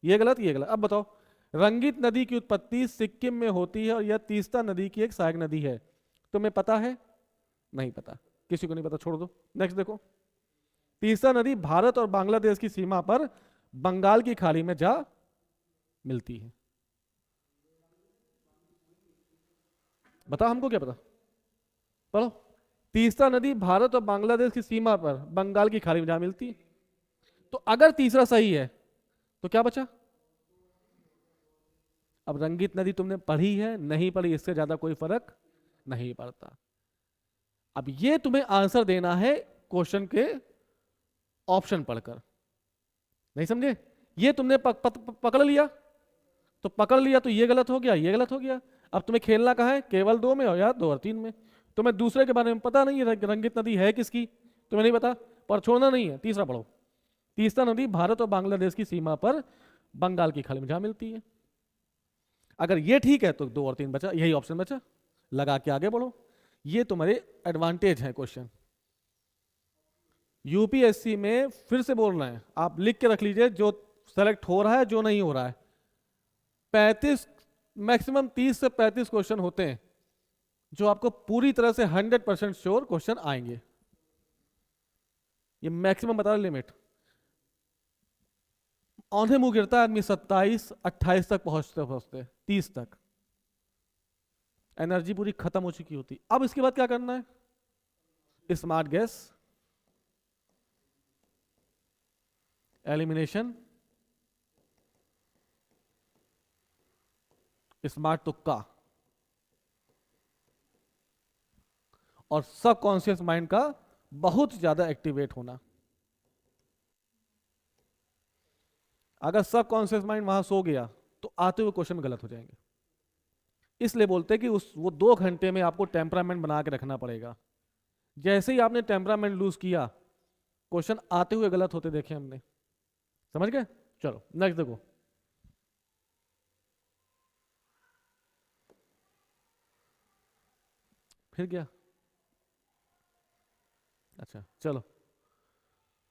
ये गलत ये गलत। अब बताओ, रंगित नदी की उत्पत्ति सिक्किम में होती है और यह तीस्ता नदी की एक सहायक नदी है। तुम्हें पता है? नहीं पता, किसी को नहीं पता, छोड़ दो। नेक्स्ट देखो, तीस्ता नदी भारत और बांग्लादेश की सीमा पर बंगाल की खाड़ी में जा मिलती है। बताओ, हमको क्या पता? पढ़ो। तीस्ता नदी भारत और बांग्लादेश की सीमा पर बंगाल की खाड़ी में जा मिलती है। तो अगर तीसरा सही है तो क्या बचा? अब रंगित नदी तुमने पढ़ी है नहीं पढ़ी, इससे ज्यादा कोई फर्क नहीं पड़ता। अब ये तुम्हें आंसर देना है क्वेश्चन के ऑप्शन पढ़कर। नहीं समझे? ये तुमने पकड़ लिया तो पकड़ लिया, तो ये गलत हो गया, ये गलत हो गया। अब तुम्हें खेलना कहाँ है? केवल 2 में और या 2 और 3 में। तुम्हें दूसरे के बारे में पता नहीं है, रंगित नदी है किसकी, तुम्हें नहीं पता, पर छोड़ना नहीं है। तीसरा पढ़ो, तीस्ता नदी भारत और बांग्लादेश की सीमा पर बंगाल की खाड़ी में जा मिलती है। अगर ये ठीक है तो 2 और 3 बचा, यही ऑप्शन बचा, लगा के आगे बढ़ो। ये तुम्हारे एडवांटेज है क्वेश्चन। यूपीएससी में फिर से बोल रहे हैं, आप लिख के रख लीजिए जो सेलेक्ट हो रहा है जो नहीं हो रहा है। 35 मैक्सिमम 30 से 35 क्वेश्चन होते हैं जो आपको पूरी तरह से 100% श्योर क्वेश्चन आएंगे। ये मैक्सिमम बता रहा लिमिट। औंधे मुंह गिरता है आदमी 27 28 तक पहुंचते पहुंचते 30 तक, एनर्जी पूरी खत्म हो चुकी होती। अब इसके बाद क्या करना है? स्मार्ट गैस, एलिमिनेशन, स्मार्ट तुक्का और सबकॉन्शियस माइंड का बहुत ज्यादा एक्टिवेट होना। अगर सबकॉन्शियस माइंड वहां सो गया तो आते हुए क्वेश्चन गलत हो जाएंगे। इसलिए बोलते हैं कि वो 2 घंटे में आपको टेम्परामेंट बना के रखना पड़ेगा। जैसे ही आपने टेम्परामेंट लूज किया, क्वेश्चन आते हुए गलत होते देखे हमने। समझ गए? चलो नेक्स्ट देखो, फिर क्या? अच्छा चलो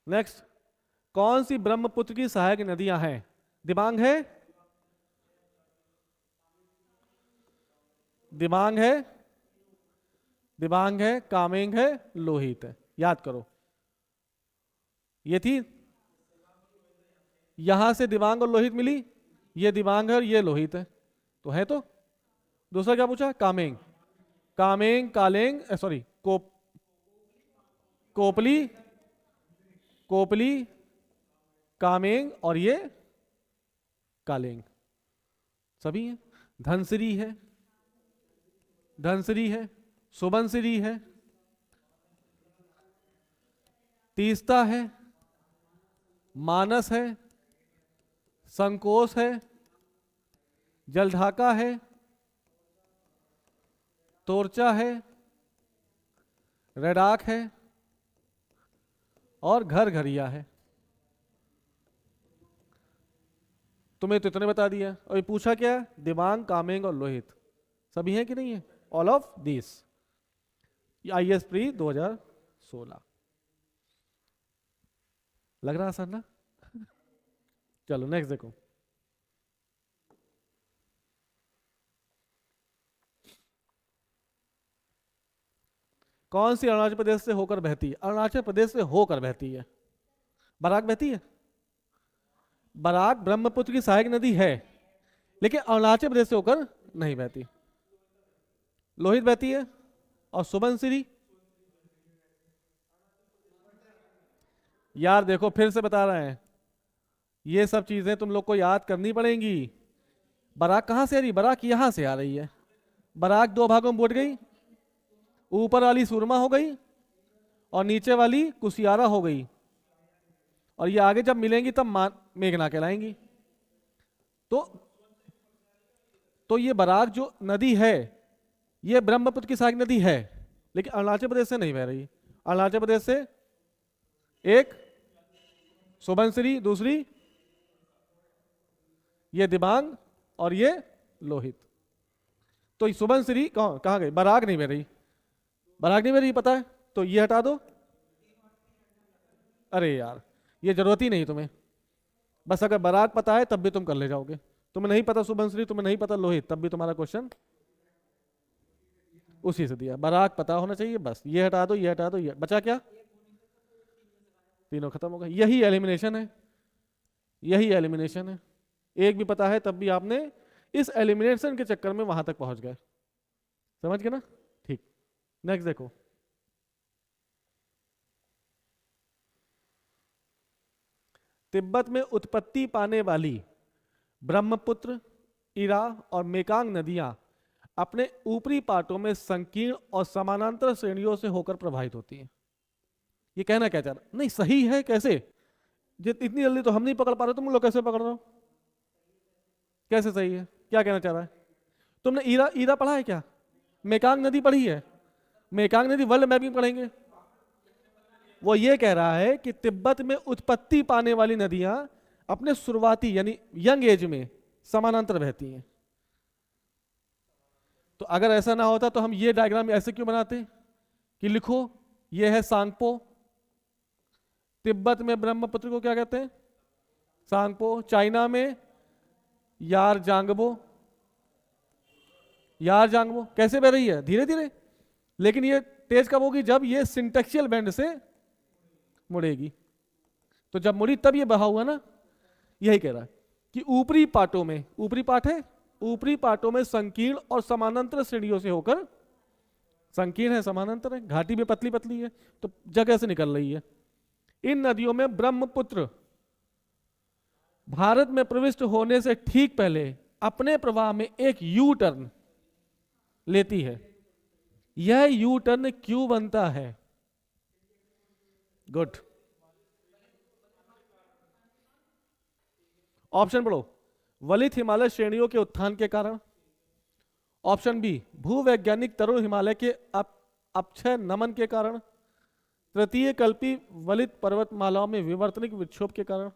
नेक्स्ट, कौन सी ब्रह्मपुत्र की सहायक नदियां हैं? दिबांग है, दिबांग है, दिबांग है, कामेंग है, लोहित है। याद करो, ये थी, यहां से दिबांग और लोहित मिली, ये दिबांग है और ये लोहित है, तो है। तो दूसरा क्या पूछा? कामेंग, कामेंग, कालेंग, सॉरी कोपली, कोपली, कामेंग और ये कालेंग सभी हैं। धनसिरी है, धनसिरी है, सुबनसिरी है, तीस्ता है, मानस है, संकोच है, जलढाका है, तोरचा है, रडाक है और घर घरिया है। तुम्हें तो इतने बता दिया। और ये पूछा क्या? दिबांग, कामेंग और लोहित सभी हैं कि नहीं है? All of this. IAS pre 2016। लग रहा आसान ना? चलो नेक्स्ट देखो। कौन सी अरुणाचल प्रदेश से होकर बहती है? अरुणाचल प्रदेश से होकर बहती है। बराक बहती है। बराक ब्रह्मपुत्र की सहायक नदी है, लेकिन अरुणाचल प्रदेश से होकर नहीं बहती। लोहित बहती है। और सुबनसिरी, यार देखो फिर से बता रहे हैं, ये सब चीजें तुम लोग को याद करनी पड़ेंगी। बराक कहां से आ रही? बराक यहां से आ रही है। बराक दो भागों में बट गई, ऊपर वाली सुरमा हो गई और नीचे वाली कुसियारा हो गई, और ये आगे जब मिलेंगी तब मेघना कहलाएंगी। तो ये बराक जो नदी है ये ब्रह्मपुत्र की सहायक नदी है, लेकिन अरुणाचल प्रदेश से नहीं बह रही। अरुणाचल प्रदेश से एक सुबनसिरी, दूसरी ये दिबांग और ये लोहित। तो सुबनसिरी कहां गई? बराक नहीं बह रही, बराक नहीं बह रही, पता है? तो ये हटा दो। अरे यार ये जरूरत ही नहीं तुम्हें। बस अगर बराक पता है तब भी तुम कर ले जाओगे। तुम्हें नहीं पता सुबनसिरी, तुम्हें नहीं पता लोहित, तब भी तुम्हारा क्वेश्चन उसी से दिया। बराक पता होना चाहिए, बस ये हटा दो, ये हटा दो, ये बचा क्या? तीनों खत्म हो गए। यही एलिमिनेशन है, यही एलिमिनेशन है। एक भी पता है तब भी आपने इस एलिमिनेशन के चक्कर में वहां तक पहुंच गए। समझ गए ना? ठीक, नेक्स्ट देखो। तिब्बत में उत्पत्ति पाने वाली ब्रह्मपुत्र, इरा और मेकांग नदियां अपने ऊपरी पाटों में संकीर्ण और समानांतर श्रेणियों से होकर प्रवाहित होती हैं। ये कहना क्या चाह रहा? नहीं सही है कैसे? इतनी जल्दी तो हम नहीं पकड़ पा रहे, तुम लोग कैसे पकड़ रहे हो? कैसे सही है? क्या कहना चाह रहा है? तुमने ईरा पढ़ा है क्या? मेकांग नदी पढ़ी है? मेकांग नदी वर्ल्ड मैप में पढ़ेंगे। वो ये कह रहा है कि तिब्बत में उत्पत्ति पाने वाली नदियां अपने शुरुआती यानी यंग एज में समानांतर बहती हैं। तो अगर ऐसा ना होता तो हम ये डायग्राम ऐसे क्यों बनाते कि लिखो ये है सांगपो, तिब्बत में ब्रह्मपुत्र को क्या कहते हैं? सांगपो। चाइना में यार जांगबो। यार जांगबो कैसे बह रही है? धीरे धीरे, लेकिन ये तेज कब होगी? जब ये सिंटेक्शियल बैंड से मुड़ेगी। तो जब मुड़ी तब ये बहा हुआ ना। यही कह रहा है कि ऊपरी पाटों में, ऊपरी पाट है, ऊपरी पाटों में संकीर्ण और समानांतर श्रेणियों से होकर, संकीर्ण है समानांतर है, घाटी भी पतली पतली है तो जगह से निकल रही है। इन नदियों में ब्रह्मपुत्र भारत में प्रविष्ट होने से ठीक पहले अपने प्रवाह में एक यू टर्न लेती है। यह यू टर्न क्यों बनता है? गुड, ऑप्शन पढ़ो। वलित हिमालय श्रेणियों के उत्थान के कारण। ऑप्शन बी, भूवैज्ञानिक तरुण हिमालय के अपक्षय नमन के कारण। तृतीय कल्पी वलित पर्वतमालाओं में विवर्तनिक विक्षोभ के कारण।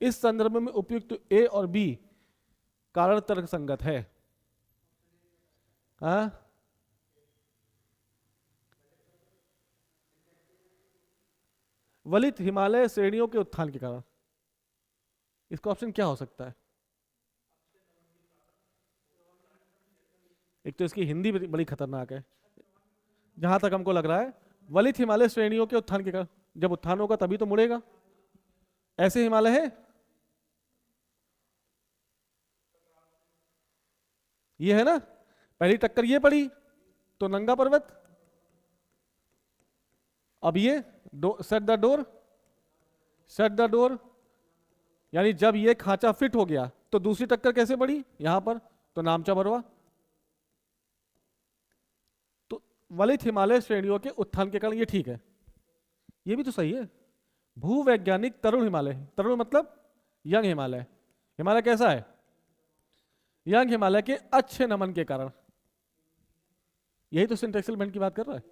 इस संदर्भ में उपयुक्त ए और बी कारण तर्क संगत है। वलित हिमालय श्रेणियों के उत्थान के कारण, इसका ऑप्शन क्या हो सकता है? एक तो इसकी हिंदी बड़ी खतरनाक है। जहां तक हमको लग रहा है वलित हिमालय श्रेणियों के उत्थान के कारण, जब उत्थान होगा तभी तो मुड़ेगा। ऐसे हिमालय है, ये है ना, पहली टक्कर ये पड़ी तो नंगा पर्वत। अब ये set the door, set the door, यानी जब ये खांचा फिट हो गया तो दूसरी टक्कर कैसे पड़ी यहां पर, तो नामचा बरवा। तो वलित हिमालय श्रेणियों के उत्थान के कारण ये ठीक है, ये भी तो सही है। भूवैज्ञानिक तरुण हिमालय, तरुण मतलब यंग हिमालय, हिमालय कैसा है, यंग हिमालय के अच्छे नमन के कारण, यही तो सिंटेक्सल बेंड की बात कर रहा है।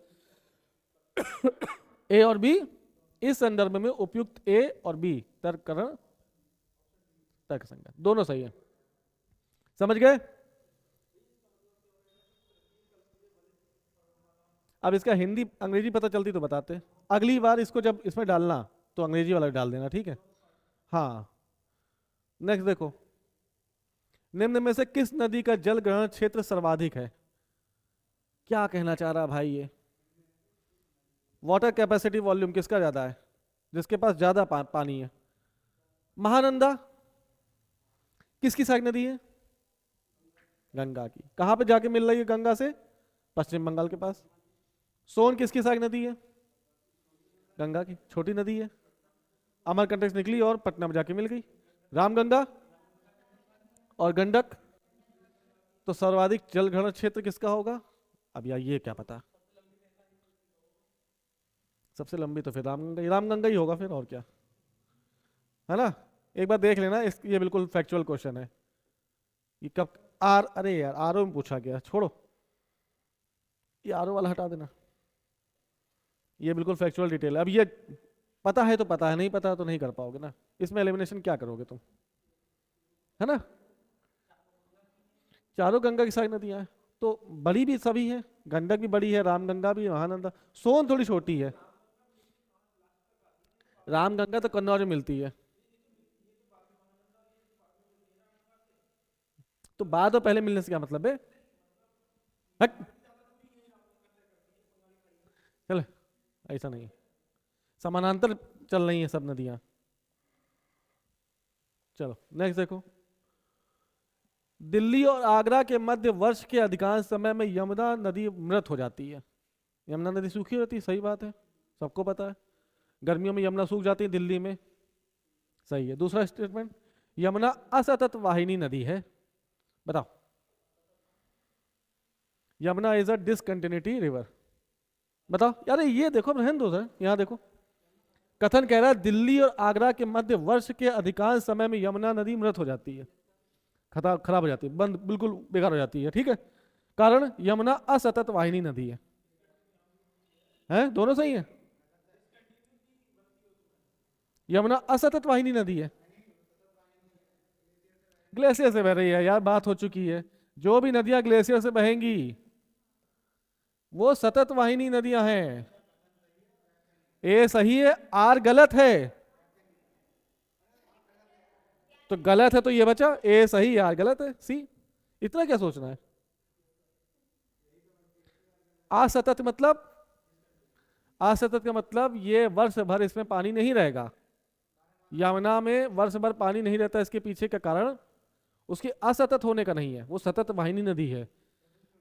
ए और बी इस संदर्भ में उपयुक्त ए और बी तर्ककरण तर्क संगत, दोनों सही है। समझ गए? अब इसका हिंदी अंग्रेजी पता चलती तो बताते, अगली बार इसको जब इसमें डालना तो अंग्रेजी वाला डाल देना, ठीक है। हाँ, नेक्स्ट देखो, निम्न में से किस नदी का जल ग्रहण क्षेत्र सर्वाधिक है? क्या कहना चाह रहा भाई ये? वाटर कैपेसिटी वॉल्यूम किसका ज्यादा है, जिसके पास ज्यादा पानी है? महानंदा किसकी सहायक नदी है? गंगा की। कहां पे जाके मिल रही है गंगा से? पश्चिम बंगाल के पास। सोन किसकी सहायक नदी है? गंगा की, छोटी नदी है। अमरकंटक से निकली और पटना में जाके मिल गई। रामगंगा और गंडक, तो सर्वाधिक जल ग्रहण क्षेत्र किसका होगा? अब यार ये क्या पता, सबसे लंबी तो फिर रामगंगा ही होगा फिर, और क्या है ना। एक बार देख लेना, ये बिल्कुल फैक्चुअल क्वेश्चन है। ये कब अरे यार आरओ में पूछा गया, छोड़ो ये आरओ वाला हटा देना, ये बिल्कुल फैक्चुअल डिटेल है। अब ये पता है तो पता है, नहीं पता तो नहीं कर पाओगे ना, इसमें एलिमिनेशन क्या करोगे तुम, है ना। चारों गंगा की सारी नदियां हैं, तो बड़ी भी सभी है, गंडक भी बड़ी है, रामगंगा भी, महानंदा। सोन थोड़ी छोटी है, रामगंगा तो कन्नौज में मिलती है। तो बाद और पहले मिलने से क्या मतलब है? हट, चले, ऐसा नहीं, समानांतर चल रही है सब नदियां। चलो नेक्स्ट देखो, दिल्ली और आगरा के मध्य वर्ष के अधिकांश समय में यमुना नदी मृत हो जाती है। यमुना नदी सूखी रहती है, सही बात है, सबको पता है। गर्मियों में यमुना सूख जाती है दिल्ली में, सही है। दूसरा स्टेटमेंट, यमुना असतत वाहिनी नदी है, बताओ। Yamuna is a discontinuity river, बताओ यार। ये देखो, रहन दो सर, यहां देखो, कथन कह रहा है दिल्ली और आगरा के मध्य वर्ष के अधिकांश समय में यमुना नदी मृत हो जाती है, खराब हो जाती है, बंद, बिल्कुल बेकार हो जाती है, ठीक है। कारण यमुना असतत वाहिनी नदी है, दोनों सही है। यमुना असतत वाहिनी नदी है, ग्लेशियर से बह रही है यार, बात हो चुकी है। जो भी नदियां ग्लेशियर से बहेंगी वो सतत वाहिनी नदियां हैं। ए सही है, आर गलत है, तो गलत है तो ये बचा, ए सही, आर गलत है, सी। इतना क्या सोचना है? असतत मतलब, असतत का मतलब ये वर्ष भर इसमें पानी नहीं रहेगा। यमुना में वर्ष भर पानी नहीं रहता, इसके पीछे का कारण उसके असतत होने का नहीं है, वो सतत वाहिनी नदी है,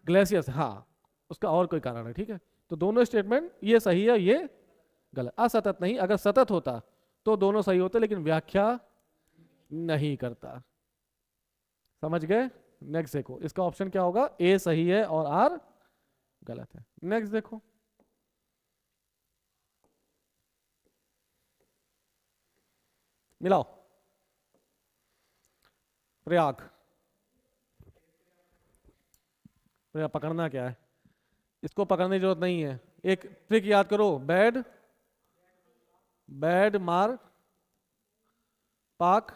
ग्लेशियर्स, हाँ, उसका और कोई कारण है, ठीक है। तो दोनों स्टेटमेंट ये सही है, ये गलत। असतत नहीं, अगर सतत होता तो दोनों सही होते, लेकिन व्याख्या नहीं करता। समझ गए? नेक्स्ट देखो, इसका ऑप्शन क्या होगा, ए सही है और आर गलत है। नेक्स्ट देखो, मिलाओ, प्रयाग, प्रयाग पकड़ना क्या है, इसको पकड़ने की जरूरत नहीं है। एक ट्रिक याद करो, बैड, बैड मार पाक,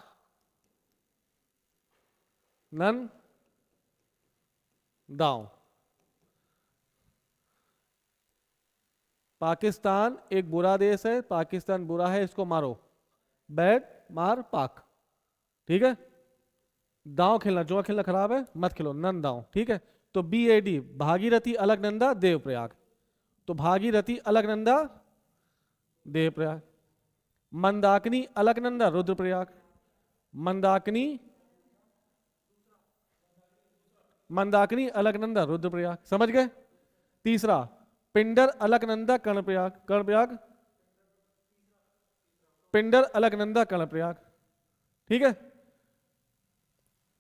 नन दाव। पाकिस्तान एक बुरा देश है, पाकिस्तान बुरा है, इसको मारो, बैड मार पाक, ठीक है। दांव खेलना, जुआ खेलना खराब है, मत खेलो, नन दांव, ठीक है। तो BAD, भागीरथी अलकनंदा देवप्रयाग, तो भागीरथी अलकनंदा देवप्रयाग। मंदाकिनी अलकनंदा रुद्रप्रयाग, मंदाकिनी, मंदाकिनी अलकनंदा रुद्रप्रयाग, समझ गए। तीसरा, पिंडर अलकनंदा कर्णप्रयाग, कर्णप्रयाग, पिंडर अलकनंदा कर्णप्रयाग, ठीक है।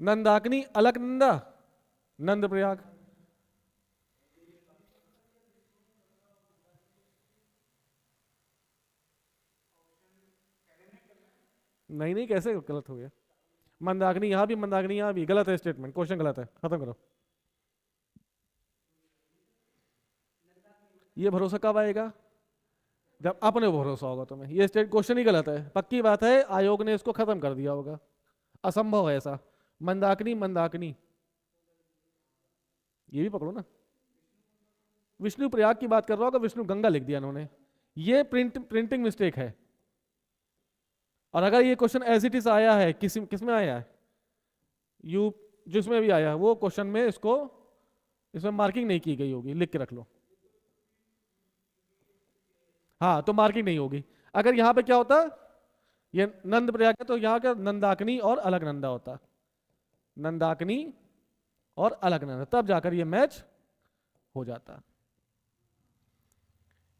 नंदाकिनी अलकनंदा, नंद प्रयाग। नहीं नहीं, कैसे गलत हो गया? मंदाकिनी यहां भी, मंदाकिनी यहां भी, गलत है स्टेटमेंट, क्वेश्चन गलत है, खत्म करो। ये भरोसा कब आएगा? जब अपने भरोसा होगा तुम्हें। ये स्टेट क्वेश्चन ही गलत है, पक्की बात है, आयोग ने इसको खत्म कर दिया होगा, असंभव है ऐसा। मंदाकिनी मंदाकिनी, ये भी पकड़ो ना। विष्णु प्रयाग की बात कर रहा होगा, विष्णु गंगा लिख दिया इन्होंने, ये प्रिंटिंग मिस्टेक है। और अगर ये क्वेश्चन एज इट इज आया है, किसमें आया है, यू जिसमें भी आया है, वो क्वेश्चन में इसको, इसमें मार्किंग नहीं की गई होगी, लिख के रख लो। हाँ, तो मार्किंग नहीं होगी। अगर यहाँ पे क्या होता, ये नंद प्रयाग है, तो यहाँ क्या नंदाकिनी और अलकनंदा होता, नंदाकिनी और अलकनंदा, तब जाकर ये मैच हो जाता।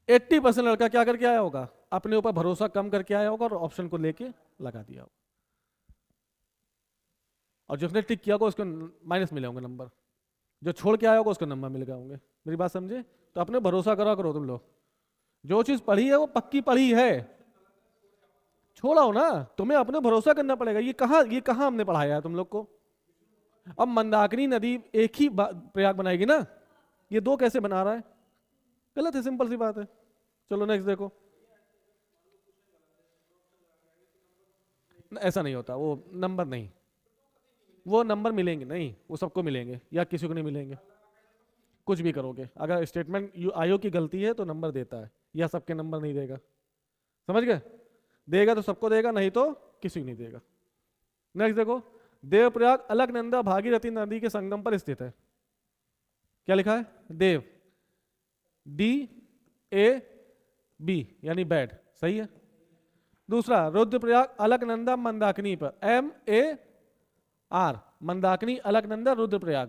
80% लड़का क्या करके आया होगा, अपने ऊपर भरोसा कम करके आया होगा और ऑप्शन को लेके लगा दिया होगा। और जिसने टिक किया होगा उसको माइनस मिले होंगे नंबर, जो छोड़ के आया होगा उसको नंबर मिल गए होंगे। मेरी बात समझे? तो अपने भरोसा करा करो तुम लोग, जो चीज पढ़ी है वो पक्की पढ़ी है, छोड़ाओ ना, तुम्हें अपने भरोसा करना पड़ेगा। ये कहाँ हमने पढ़ाया है तुम लोग को? अब मंदाकिनी नदी एक ही प्रयाग बनाएगी ना, ये दो कैसे बना रहा है? गलत है, सिंपल सी बात है। चलो नेक्स्ट देखो। ऐसा नहीं होता, वो नंबर नहीं, वो नंबर मिलेंगे नहीं, वो सबको मिलेंगे या किसी को नहीं मिलेंगे। कुछ भी करोगे, अगर स्टेटमेंट आयोग की गलती है तो नंबर देता है, या सबके नंबर नहीं देगा। समझ गए? देगा तो सबको देगा, नहीं तो किसी को नहीं देगा। नेक्स्ट देखो, देवप्रयाग अलकनंदा भागीरथी नदी के संगम पर स्थित है। क्या लिखा है? देव, DAB यानी बैड, सही है। दूसरा, रुद्रप्रयाग अलकनंदा मंदाकिनी पर, MAR, मंदाकिनी अलकनंदा रुद्रप्रयाग,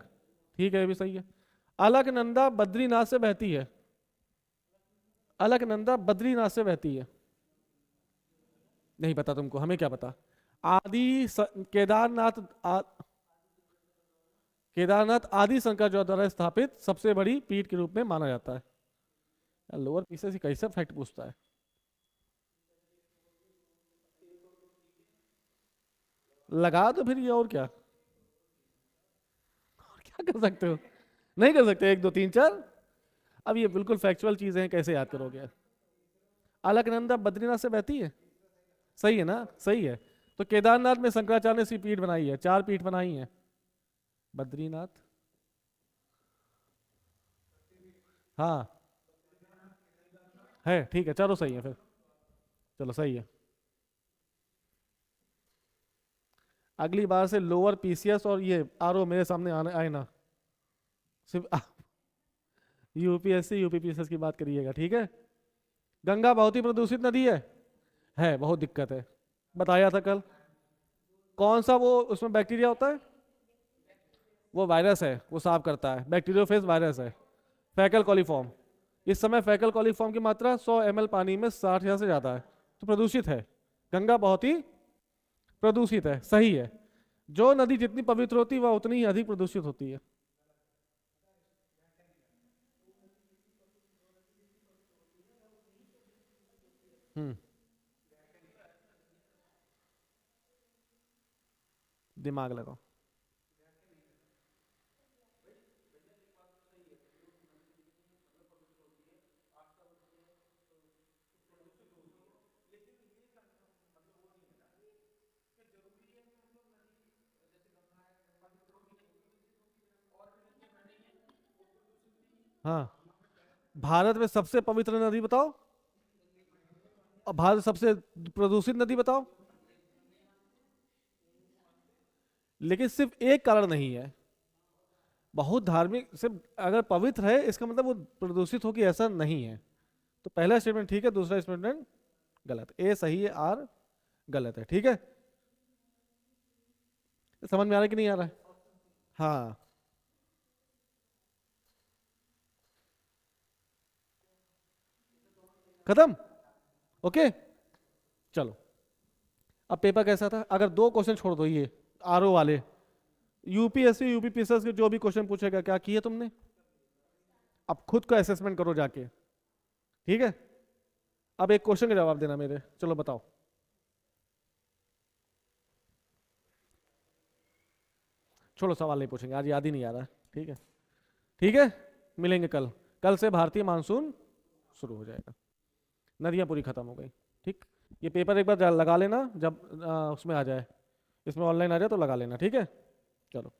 ठीक है, ये भी सही है। अलकनंदा बद्रीनाथ से बहती है, अलकनंदा बद्रीनाथ से बहती है, नहीं पता तुमको, हमें क्या पता। केदारनाथ केदारनाथ आदि शंकराचार्य द्वारा स्थापित सबसे बड़ी पीठ के रूप में माना जाता है। लोअर पीसेस कैसे फैक्ट पूछता है? लगा तो फिर ये, और क्या कर सकते हो? नहीं कर सकते, 1 2 3 4। अब ये बिल्कुल फैक्चुअल चीजें हैं, कैसे याद करोगे? अलकनंदा बद्रीनाथ से बहती है, सही है ना? सही है। तो केदारनाथ में शंकराचार्य ने सी पीठ बनाई है, 4 पीठ बनाई है। बद्रीनाथ, हाँ है, ठीक है, चलो सही है फिर, चलो सही है। अगली बार से लोअर पीसीएस और ये आरओ मेरे सामने आने आए ना, सिर्फ यूपीएससी यूपीपीएसएस की बात करिएगा, ठीक है। गंगा बहुत ही प्रदूषित नदी है, बहुत दिक्कत है, बताया था कल। कौन सा वो उसमें बैक्टीरिया होता है? वो वायरस है, वो साफ करता है, बैक्टीरियोफेज वायरस है, फैकल कॉलीफॉर्म। इस समय फैकल कॉलीफॉर्म की मात्रा 100 ml पानी में 60 से ज्यादा है, तो प्रदूषित है। गंगा बहुत ही प्रदूषित है, सही है। जो नदी जितनी पवित्र होती है वह उतनी ही अधिक प्रदूषित होती है। हम्म, दिमाग लगाओ। हाँ, भारत में सबसे पवित्र नदी बताओ, और भारत सबसे प्रदूषित नदी बताओ। लेकिन सिर्फ एक कारण नहीं है, बहुत धार्मिक, सिर्फ अगर पवित्र है इसका मतलब वो प्रदूषित होगी ऐसा नहीं है। तो पहला स्टेटमेंट ठीक है, दूसरा स्टेटमेंट गलत। ए सही है, आर गलत है, ठीक है। समझ में आ रहा है कि नहीं आ रहा है? हाँ, खत्म, ओके। चलो, अब पेपर कैसा था? अगर 2 क्वेश्चन छोड़ दो ये आरओ वाले, यूपीएससी यूपीपीएससी के जो भी क्वेश्चन पूछेगा क्या किए तुमने, अब खुद का असेसमेंट करो जाके, ठीक है। अब एक क्वेश्चन का जवाब देना मेरे, चलो बताओ। छोड़ो सवाल नहीं पूछेंगे आज, याद ही नहीं आ रहा, ठीक है। ठीक है, मिलेंगे कल। कल से भारतीय मानसून शुरू हो जाएगा, नदियां पूरी खत्म हो गई, ठीक। ये पेपर एक बार लगा लेना, जब उसमें आ जाए, इसमें ऑनलाइन आ जाए तो लगा लेना, ठीक है। चलो।